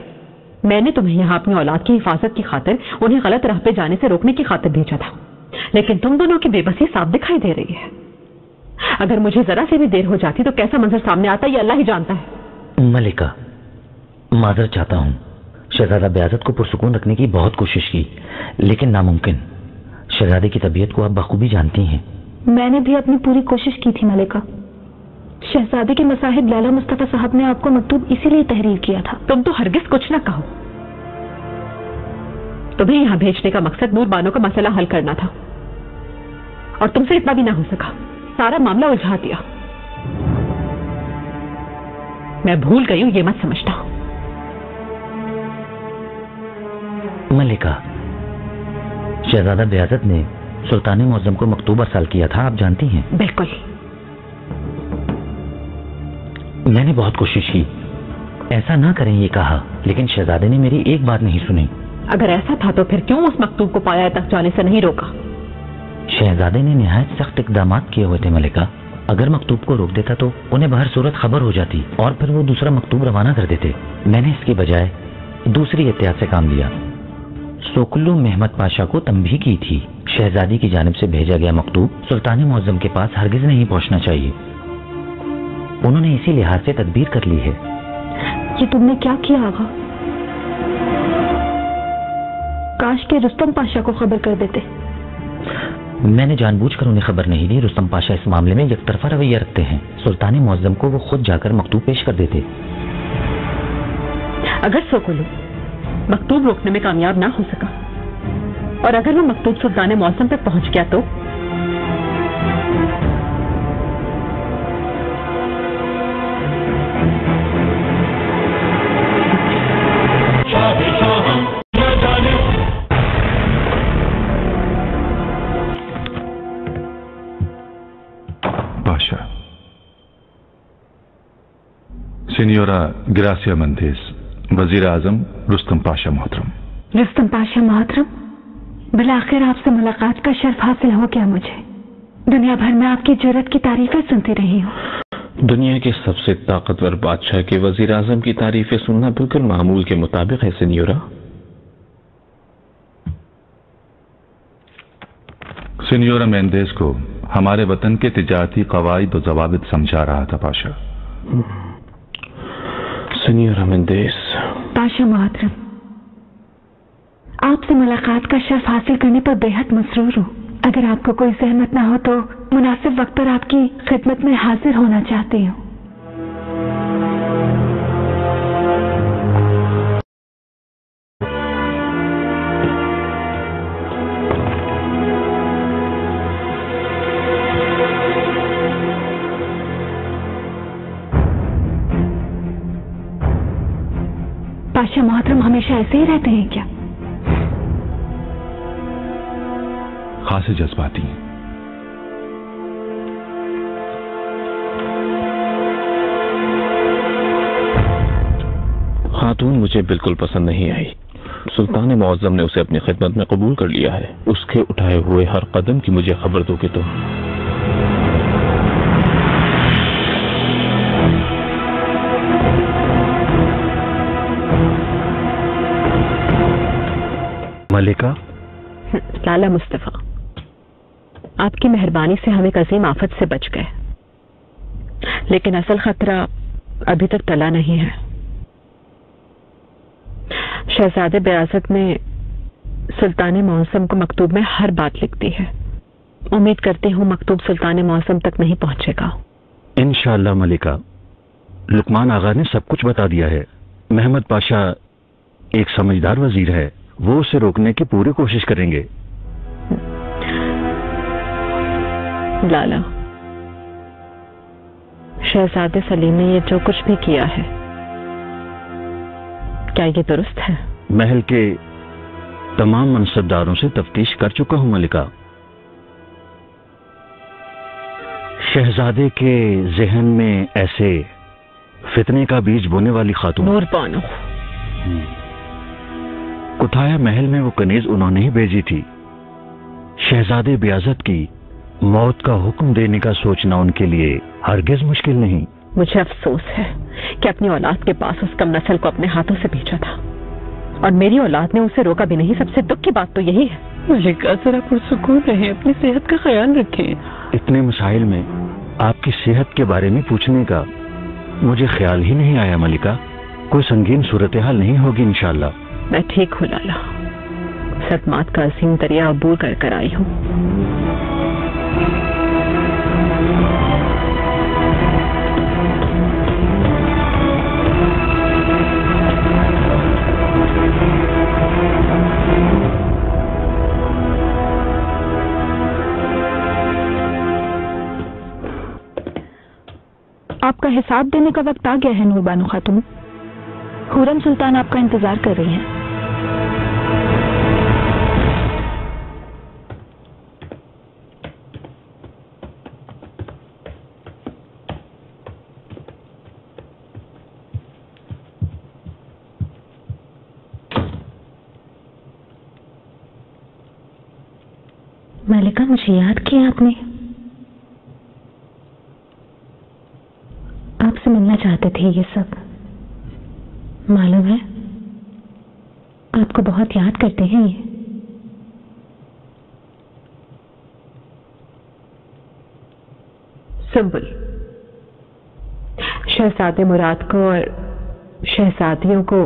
मैंने तुम्हें यहाँ अपनी औलाद की हिफाजत की खातिर उन्हें गलत राह पे जाने से रोकने की खातिर भेजा था, लेकिन तुम दोनों की बेबसी साफ दिखाई दे रही है। अगर मुझे जरा से भी देर हो जाती तो कैसा मंजर सामने आता ये अल्लाह ही जानता है। मलिका, माजरत चाहता हूं। शहजादा बेअज़त को पुरसुकून रखने की बहुत कोशिश की, लेकिन नामुमकिन। शहजादे की तबीयत को आप बखूबी जानती हैं। मैंने भी अपनी पूरी कोशिश की थी मलिका। शहजादे के मसाहिब लाला मुस्तफा साहब ने आपको मकतूब इसीलिए तहरीर किया था। तुम तो हरगिज कुछ ना कहो। तुम्हें यहां भेजने का मकसद नूर बानो का मसला हल करना था, और तुमसे इतना भी ना हो सका। सारा मामला उलझा दिया। मैं भूल गई हूं ये मत समझना। मलिका, शहजादा बेअज़त ने सुल्तान मुअज़्ज़म को मकतूब अरसाल किया था, आप जानती हैं। बिल्कुल। मैंने बहुत कोशिश की, ऐसा ना करें ये कहा, लेकिन शहजादे ने मेरी एक बात नहीं सुनी। अगर ऐसा था तो फिर क्यों उस मकतूब को पाया तक जाने से नहीं रोका? शहजादे ने निहायत सख्त इक़दाम किए हुए थे मलिका। अगर मकतूब को रोक देता तो उन्हें बहर सूरत खबर हो जाती और फिर वो दूसरा मकतूब रवाना कर देते। मैंने इसके बजाय दूसरी एहतियात से काम लिया। सोकुल्लू मेहमद पाशा को तंबीह की थी, शहजादी की जानिब से भेजा गया मकतूब सुल्तान मुअज़्ज़म के पास हरगिज नहीं पहुंचना चाहिए। उन्होंने इसी लिहाज से तदबीर कर ली है। ये तुमने क्या किया आगा? काश के रुस्तम पाशा को खबर कर देते। मैंने जानबूझकर उन्हें खबर नहीं दी। रुस्तम पाशा इस मामले में एकतरफा रवैया रखते हैं। सुल्तान मुअज़्ज़म को वो खुद जाकर मकतूब पेश कर देते। अगर सोकुल्लू मकतूब रोकने में कामयाब ना हो सका और अगर वो मकतूब सुल्तान मुअज़्ज़म तक पहुंच गया तो सिनियोरा ग्रासिया मेंडेज, वजीर आजम रुस्तम पाशा मोहतरम। रुस्तम पाशा मोहतरम, बिलाखिर आपसे मुलाकात का शर्फ हासिल हो गया मुझे। दुनिया भर में आपकी जुर्रत की तारीफें सुनती रही हूँ। दुनिया के सबसे ताकतवर बादशाह के वजीर आजम की तारीफें सुनना बिल्कुल मामूल के मुताबिक है सिनियोरा। सिनियोरा मेंडेज को हमारे वतन के तिजारती कवायद और जवाबित समझा रहा था पाशा। सिनियोरा मेंडेज। पाशा मोहतरम, आपसे मुलाकात का शर्फ हासिल करने पर बेहद मसरूर हूँ। अगर आपको कोई सहमत ना हो तो मुनासिब वक्त पर आपकी खिदमत में हाजिर होना चाहती हूँ। बादशाह मोहतरम हमेशा ऐसे ही रहते हैं क्या? खासे जज्बाती हैं। खातून मुझे बिल्कुल पसंद नहीं आई। सुल्तान मुअज्जम ने उसे अपनी खिदमत में कबूल कर लिया है। उसके उठाए हुए हर कदम की मुझे खबर दोगे तो? मलिका। लाला मुस्तफा, आपकी मेहरबानी से हम एक अजीम आफत से बच गए, लेकिन असल खतरा अभी तक टला नहीं है। शहजादे बेआज़त ने सुल्तान मौसम को मकतूब में हर बात लिख दी है। उम्मीद करती हूँ मकतूब सुल्तान मौसम तक नहीं पहुंचेगा। इंशाअल्लाह मलिका, लुकमान आगा ने सब कुछ बता दिया है। महमद पाशा एक समझदार वजीर है, वो उसे रोकने की पूरी कोशिश करेंगे। लाला, शहजादे सलीम ने ये जो कुछ भी किया है, क्या ये दुरुस्त है? महल के तमाम मनसबदारों से तफ्तीश कर चुका हूं मलिका। शहजादे के जहन में ऐसे फितने का बीज बोने वाली खातून नूरबानो, कुथाया महल में वो कनीज उन्होंने ही भेजी थी। शहजादे बेआज़त की मौत का हुक्म देने का सोचना उनके लिए हरगिज मुश्किल नहीं। मुझे अफसोस है कि अपनी औलाद के पास उस कम नस्ल को अपने हाथों से भेजा था और मेरी औलाद ने उसे रोका भी नहीं। सबसे दुख की बात तो यही है। मलिका, जरा पुरसुकून रहे, अपनी सेहत का ख्याल रखें। इतने मसाइल में आपकी सेहत के बारे में पूछने का मुझे ख्याल ही नहीं आया मलिका। कोई संगीन सूरत हाल नहीं होगी इंशाअल्लाह। मैं ठीक हूँ लाला, सदमात का असीम दरिया अबूर कर आई हूँ। आपका हिसाब देने का वक्त आ गया है नूरबानो खातून। खुरम सुल्तान आपका इंतजार कर रही हैं। मलिका, मुझे याद किया आपने? आपसे मिलना चाहते थे ये सब। मालूम है आपको बहुत याद करते हैं ये। सुंबुल, शहजादे मुराद को और शहजादियों को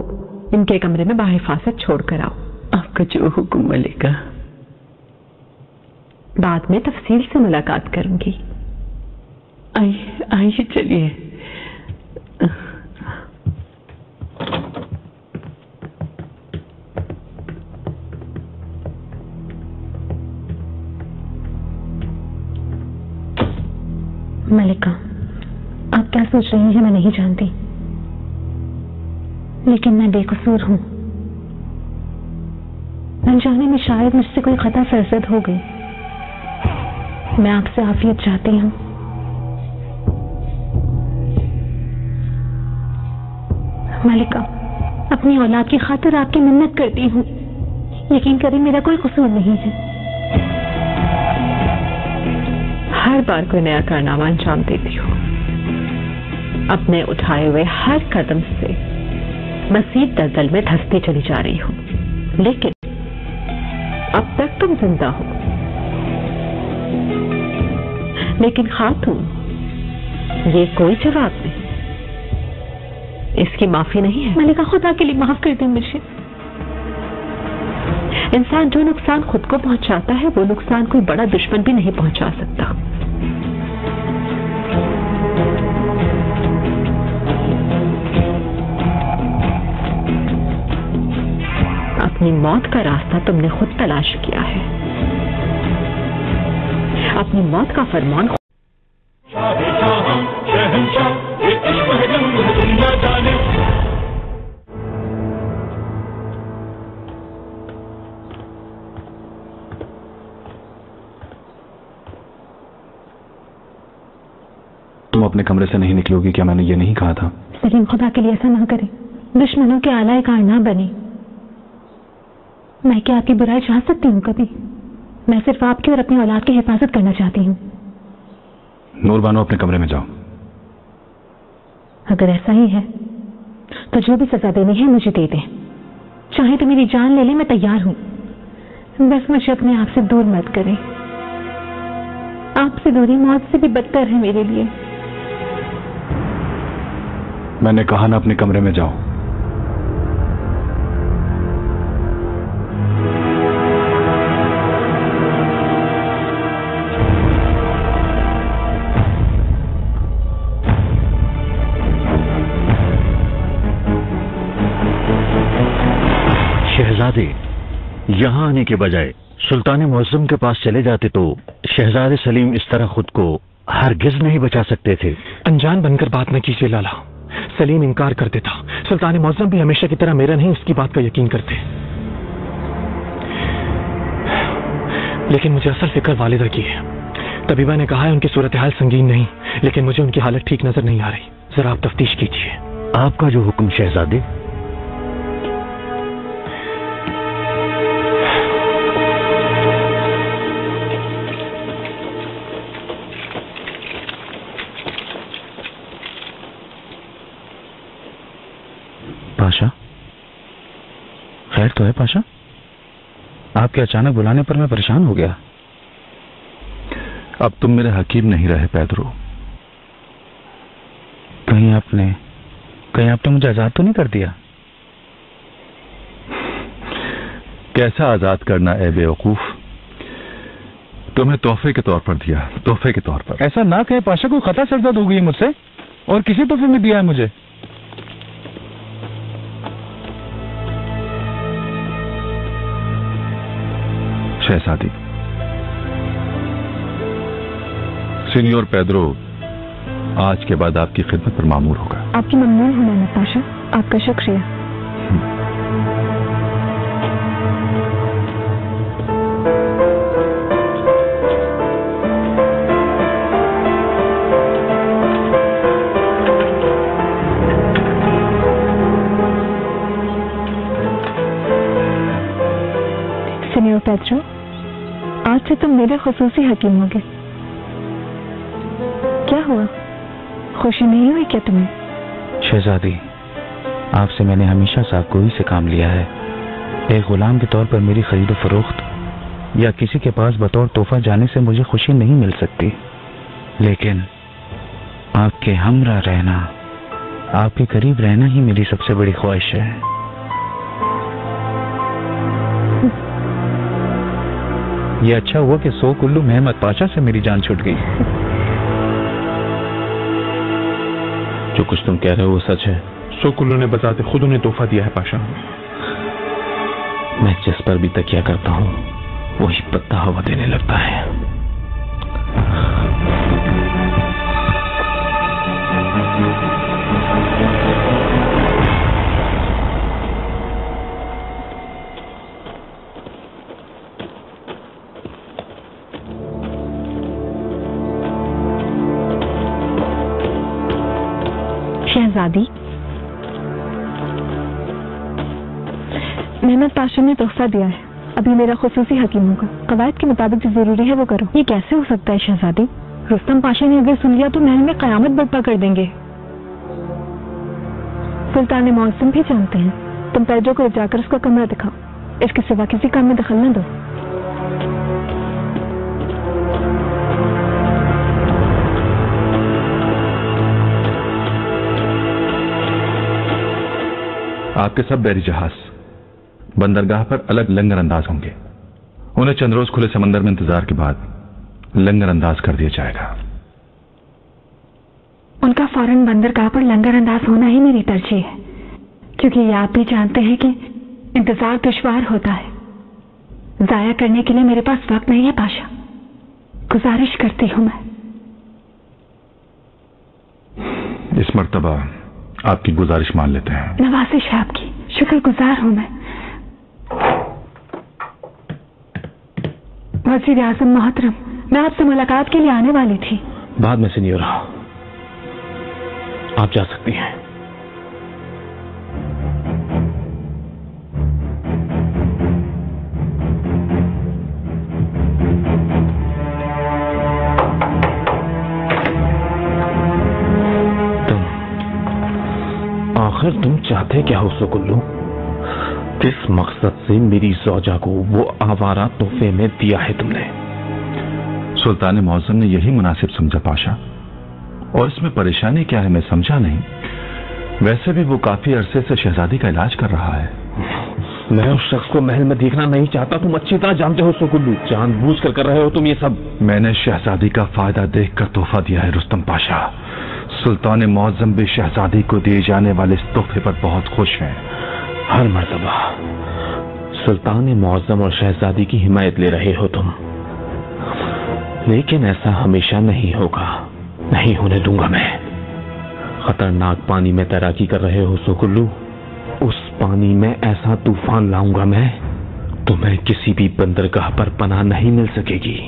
इनके कमरे में बाहिफाजत छोड़कर आओ। आपका जो हुक्म मलिका। बाद में तफसील से मुलाकात करूंगी। आइए आइए, चलिए। मलिका, आप क्या सोच रही हैं मैं नहीं जानती, लेकिन मैं बेकसूर हूं। अनजाने में शायद मुझसे कोई खता सरजद हो गई। मैं आपसे आफियत चाहती हूँ। मलिका, अपनी औलाद की खातिर आपकी मिन्नत करती हूँ। यकीन करें मेरा कोई कसूर नहीं है। हर बार कोई नया कारनामा अंजाम देती हो। अपने उठाए हुए हर कदम से मजीद दलदल में धंसती चली जा रही हो, लेकिन अब तक तुम जिंदा हो। लेकिन खातून, ये कोई जवाब नहीं, इसकी माफी नहीं है। मलिका, खुदा के लिए माफ कर दें मुझे। इंसान जो नुकसान खुद को पहुंचाता है वो नुकसान कोई बड़ा दुश्मन भी नहीं पहुंचा सकता। अपनी मौत का रास्ता तुमने खुद तलाश किया है। अपनी मौत का फरमान तुम अपने कमरे से नहीं निकलोगी, क्या मैंने ये नहीं कहा था? सलीम, खुदा के लिए ऐसा ना करें, दुश्मनों के आलाए कार ना बने। मैं क्या आपकी बुराई चाह सकती हूँ कभी? मैं सिर्फ आपकी और अपनी औलाद की हिफाजत करना चाहती हूँ। नूर बानो, अपने कमरे में जाओ। अगर ऐसा ही है तो जो भी सजा देनी है मुझे दे दें, चाहे तो मेरी जान ले लें, मैं तैयार हूँ। बस मुझे अपने आप से दूर मत करें। आपसे दूरी मौत से भी बदतर है मेरे लिए। मैंने कहा ना, अपने कमरे में जाओ। शहजादे यहाँ आने के बजाय सुल्तान मुअज्जम के पास चले जाते तो शहजादे सलीम इस तरह खुद को हरगिज नहीं बचा सकते थे। अनजान बनकर बात न कीजिए लाला। सलीम इनकार कर देता, सुल्तान मुअज्जम भी हमेशा की तरह मेरा नहीं उसकी बात का यकीन करते। लेकिन मुझे असल फिक्र वालिदा की है। तबीबा ने कहा है उनकी सूरत हाल संगीन नहीं, लेकिन मुझे उनकी हालत ठीक नजर नहीं आ रही। जरा आप तफ्तीश कीजिए। आपका जो हुक्म शहजादे। पाशा, खैर तो है पाशा? आपके अचानक बुलाने पर मैं परेशान हो गया। अब तुम मेरे हकीम नहीं रहे पेड्रो। कहीं आपने मुझे आजाद तो नहीं कर दिया? कैसा आजाद करना ए बेवकूफ? तुम्हें तोहफे के तौर पर दिया, तोहफे के तौर पर। ऐसा ना कहे पाशा, कोई खता सरजद हो गई मुझसे और किसी तोहफे में दिया है मुझे। शहजादी, सीनियर पेड्रो आज के बाद आपकी खिदमत पर मामूर होगा। आपकी ममनून हूं मैं पाशा, आपका शुक्रिया। सीनियर पेड्रो, आज से तुम मेरे खुसूसी हकीम हो गए। क्या हुआ, खुशी नहीं हुई क्या तुम्हें? शहजादी, आपसे मैंने हमेशा साफगोई से काम लिया है। एक गुलाम के तौर पर मेरी खरीद फरोख्त या किसी के पास बतौर तोहफा जाने से मुझे खुशी नहीं मिल सकती, लेकिन आपके हमरा रहना, आपके करीब रहना ही मेरी सबसे बड़ी ख्वाहिश है। ये अच्छा हुआ कि सो कुल्लू महमद पाशा से मेरी जान छूट गई। जो कुछ तुम कह रहे हो वो सच है। सो कुल्लू ने बताते खुद उन्हें तोहफा दिया है पाशा। मैं जिस पर भी तकिया करता हूँ वही पत्ता हवा देने लगता है। शहजादी, महमद पाशा ने तोहफा दिया है, अभी मेरा खुसूसी हकीम होगा। कवायद के मुताबिक जो जरूरी है वो करो। ये कैसे हो सकता है शहजादी? रुस्तम पाशा ने अगर सुन लिया तो महल में कयामत बर्पा कर देंगे। सुल्तान मुअज्जम भी जानते हैं। तुम पेड्रो को जाकर उसका कमरा दिखाओ, इसके सिवा किसी काम में दखल न दो। आपके सब बैरी जहाज बंदरगाह पर अलग लंगर अंदाज होंगे। उन्हें चंद रोज खुले समंदर में इंतजार के बाद लंगर अंदाज कर दिया जाएगा। उनका फौरन बंदरगाह पर लंगर अंदाज होना ही मेरी तरजीह है, क्योंकि ये आप भी जानते हैं कि इंतजार दुश्वार होता है। जाया करने के लिए मेरे पास वक्त नहीं है पाशा। गुजारिश करती हूं मैं। इस मर्तबा आपकी गुजारिश मान लेते हैं। नवाजिश है आपकी, शुक्रगुजार हूं मैं। वज़ीर आज़म मोहतरम, मैं आपसे मुलाकात के लिए आने वाली थी। बाद में सीनियर, आप जा सकती हैं। आखिर तुम चाहते क्या हो सुकुल्लू? किस मकसद से मेरी ज़ौजा को वो आवारा तोहफे में दिया है तुमने? सुल्तान मौज़म ने यही मुनासिब समझा पाशा, और इसमें परेशानी क्या है मैं समझा नहीं। वैसे भी वो काफी अरसे से शहजादी का इलाज कर रहा है। मैं उस शख्स को महल में देखना नहीं चाहता, तुम अच्छी तरह जानते हो सुकुल्लू। जानबूझकर कर रहे हो तुम ये सब। मैंने शहजादी का फायदा देखकर तोहफा दिया है रुस्तम पाशा। सुल्तान मौज़म भी शहजादी को दिए जाने वाले इस तोहफे पर बहुत खुश हैं। हर मर्तबा सुल्तान मौज़म और शहजादी की हिमायत ले रहे हो तुम, लेकिन ऐसा हमेशा नहीं होगा, नहीं होने दूंगा मैं। खतरनाक पानी में तैराकी कर रहे हो सुकुल्लू, उस पानी में ऐसा तूफान लाऊंगा मैं, तुम्हें किसी भी बंदरगाह पर पनाह नहीं मिल सकेगी।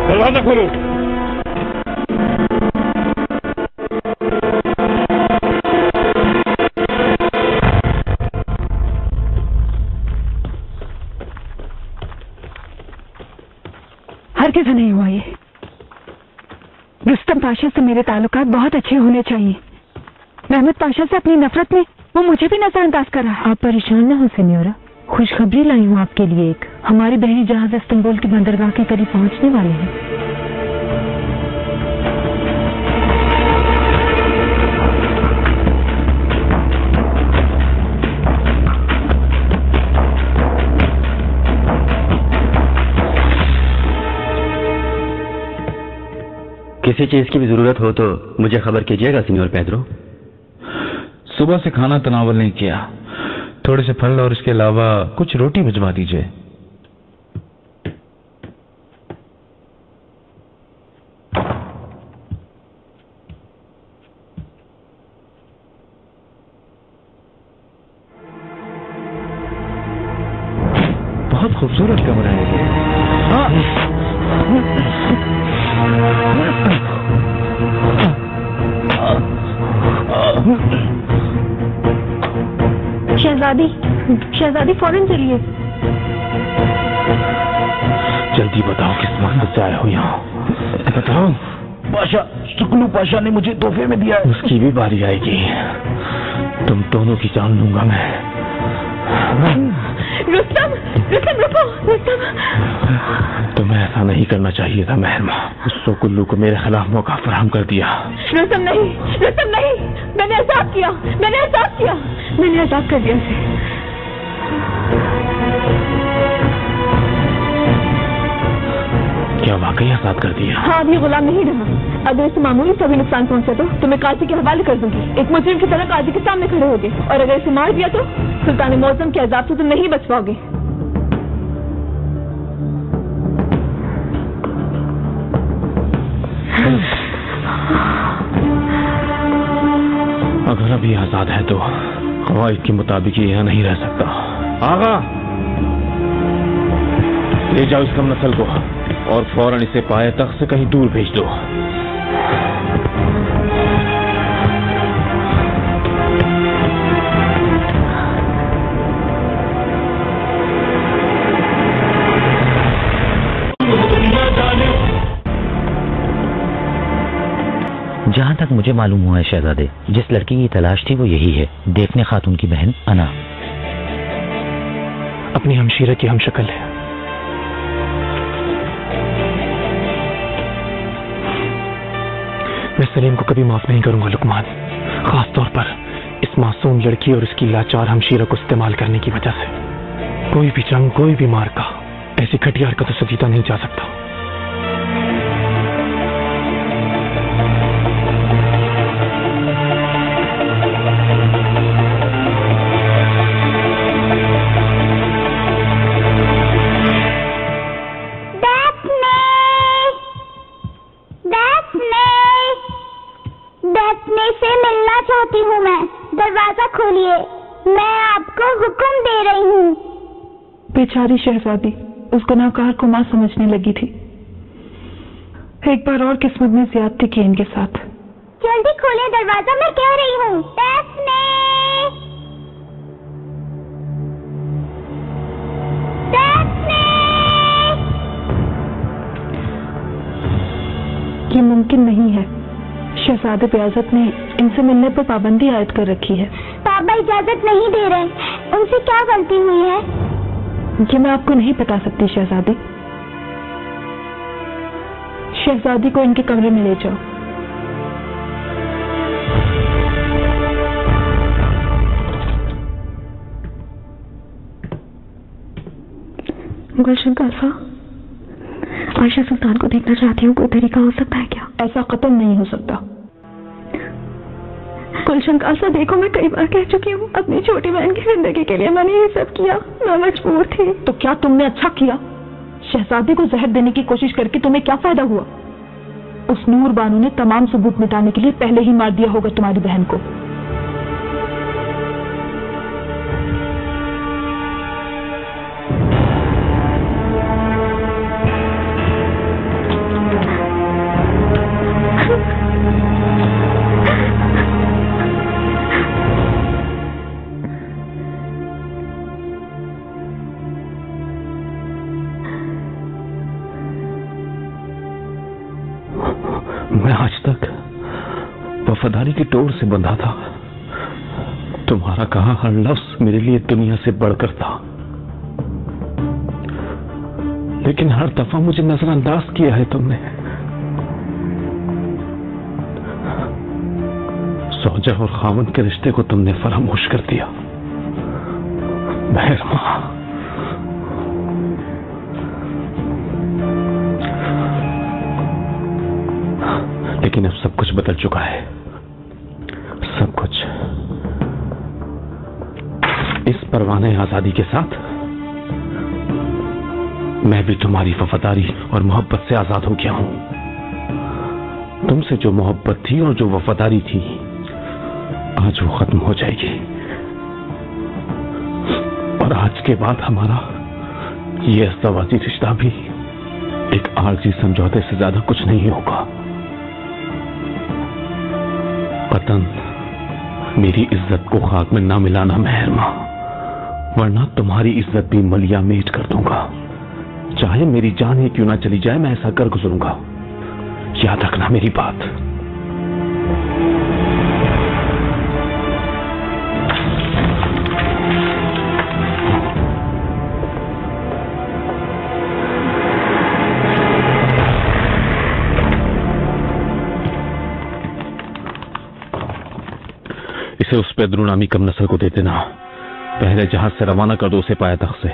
दरवाजा खोलो। हरगिज़ नहीं हुआ ये। रुस्तम पाशा से मेरे ताल्लुकात बहुत अच्छे होने चाहिए। महमूद पाशा से अपनी नफरत में वो मुझे भी नजरअंदाज कर रहा है। आप परेशान न हो सिन्योरा, खुशखबरी लाई हूँ आपके लिए एक। हमारे बहरी जहाज इस्तांबुल की बंदरगाह के करीब पहुंचने वाले हैं। किसी चीज की भी जरूरत हो तो मुझे खबर कीजिएगा सिन्योर पेड्रो। सुबह से खाना तनावल नहीं किया, थोड़े से फल और इसके अलावा कुछ रोटी भिजवा दीजिए। बहुत खूबसूरत कमरा है ये। शहजादी फौरन चलिए। जल्दी बताओ किस मकसद से आए हो यहाँ, बताओ। पाशा, सुकुल्लू पाशा ने मुझे तोहफे में दिया है। उसकी भी बारी आएगी, तुम दोनों की जान लूंगा मैं। रुस्तम, रुस्तम रुको, रुस्तम। तुम्हें ऐसा नहीं करना चाहिए था महरमा। सुकुल्लू को मेरे खिलाफ मौका फराहम कर दिया। रुस्तम नहीं, रुस्तम नहीं, मैंने एहसास किया, मैंने एहसास किया, मैंने एहसास कर दिया उसे। क्या वाकई आजाद कर दिया? हाँ, अब ये गुलाम नहीं रहा। अगर इसे मामूली सा भी नुकसान पहुंचा तो मैं काजी के हवाले कर दूंगी। एक मुजरिम की तरह काजी के सामने खड़े होगे, और अगर इसे मार दिया तो सुल्तान मौज़म के अजाब से तुम नहीं बच पाओगे। अगर अभी आजाद है तो क़वाइद के मुताबिक यहाँ नहीं रह सकता। आगा, ले जाओ इस कम नस्ल को और फौरन इसे पाए तख्त से कहीं दूर भेज दो। जहां तक मुझे मालूम हुआ है शहजादे, जिस लड़की की तलाश थी वो यही है, देखने खातून की बहन अना। अपनी हमशीरा की हमशक्ल है। मैं सलीम को कभी माफ नहीं करूंगा लुकमान, खास तौर पर इस मासूम लड़की और इसकी लाचार हमशीरा को इस्तेमाल करने की वजह से। कोई भी जंग, कोई भी मार्का ऐसी घटिया हरकतों से जीता नहीं जा सकता। से मिलना चाहती हूँ मैं। दरवाजा खोलिए, मैं आपको हुक्म दे रही हूँ। बेचारी शहजादी, उस गुनाहगार को मां समझने लगी थी। एक बार और किस्मत ने ज्यादती की इनके साथ। जल्दी खोले दरवाजा, मैं कह रही हूँ। डेफ्ने! डेफ्ने! ये मुमकिन नहीं है। शहजादे बेअज़त ने इनसे मिलने पर पाबंदी आयद कर रखी है। पापा इजाजत नहीं दे रहे, उनसे क्या गलती हुई है? ये मैं आपको नहीं बता सकती शहजादी। शहजादी को इनके कमरे में ले जाओ। गुलशन खालसा, आयशा सुल्तान को देखना चाहती हूँ, कोई तरीका हो सकता है क्या? ऐसा कतल नहीं हो सकता। गुलशन खालसा देखो, मैं कई बार कह चुकी हूँ, अपनी छोटी बहन की जिंदगी के लिए मैंने ये सब किया, मैं मजबूर थी। तो क्या तुमने अच्छा किया? शहजादे को जहर देने की कोशिश करके तुम्हें क्या फायदा हुआ? उस नूर बानो ने तमाम सबूत मिटाने के लिए पहले ही मार दिया होगा तुम्हारी बहन को। मैं आज तक वफादारी की डोर से बंधा था। तुम्हारा कहा हर लफ्ज मेरे लिए दुनिया से बढ़कर था, लेकिन हर दफा मुझे नजरअंदाज किया है तुमने। सौजा और खावंद के रिश्ते को तुमने फरामोश कर दिया। मेहरमा, लेकिन अब सब कुछ बदल चुका है, सब कुछ। इस परवाने आजादी के साथ मैं भी तुम्हारी वफादारी और मोहब्बत से आजाद हो गया हूं। तुमसे जो मोहब्बत थी और जो वफादारी थी, आज वो खत्म हो जाएगी। और आज के बाद हमारा ये अज़दवाजी रिश्ता भी एक आर्जी समझौते से ज्यादा कुछ नहीं होगा। वतन, मेरी इज्जत को खाक में ना मिलाना मेहरमा, वरना तुम्हारी इज्जत भी मलिया मेट कर दूंगा। चाहे मेरी जान ही क्यों ना चली जाए, मैं ऐसा कर गुजरूंगा। याद रखना मेरी बात। इसे उस पेद्रू नामी कम नस्ल को दे देना। पहले जहाज से रवाना कर दो उसे पाया तख्त से।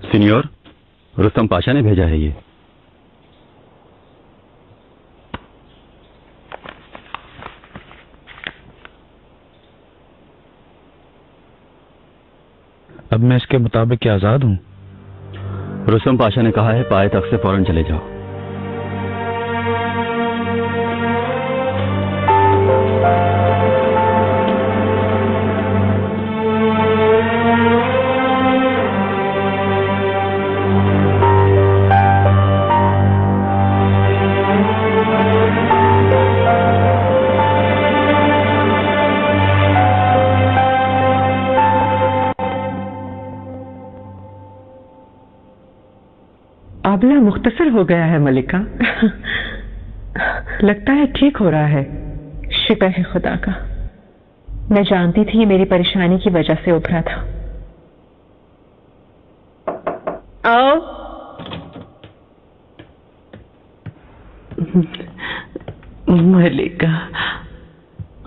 सीनियर, रुस्तम पाशा ने भेजा है ये। अब मैं इसके मुताबिक क्या आजाद हूं? रुस्तम पाशा ने कहा है पाए तख्त से फौरन चले जाओ। आबला मुख्तसर हो गया है मलिका। लगता है ठीक हो रहा है। शुक्र है खुदा का। मैं जानती थी ये मेरी परेशानी की वजह से उभरा था। आओ। मलिका,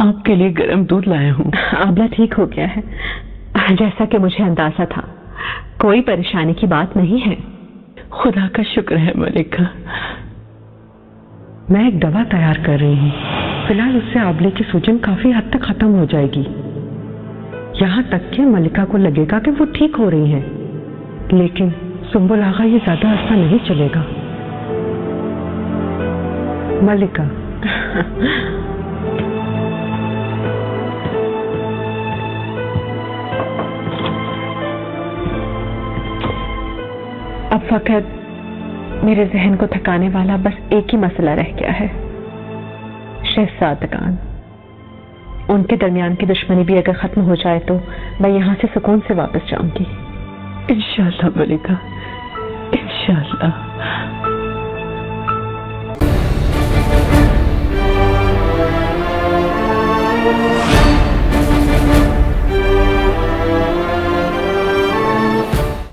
आपके लिए गर्म दूध लाया हूँ। आबला ठीक हो गया है, जैसा कि मुझे अंदाजा था। कोई परेशानी की बात नहीं है। खुदा का शुक्र है मलिका। मैं एक दवा तैयार कर रही हूँ। फिलहाल उससे आबले की सूजन काफी हद तक खत्म हो जाएगी। यहाँ तक कि मलिका को लगेगा कि वो ठीक हो रही हैं। लेकिन सुंबुल आगा, ये ज्यादा ऐसा नहीं चलेगा। मलिका, अब फकत मेरे जहन को थकाने वाला बस एक ही मसला रह गया है, शहजादगान। उनके दरमियान की दुश्मनी भी अगर खत्म हो जाए तो मैं यहाँ से सुकून से वापस जाऊंगी। इंशाअल्लाह मलिका, इंशाअल्लाह।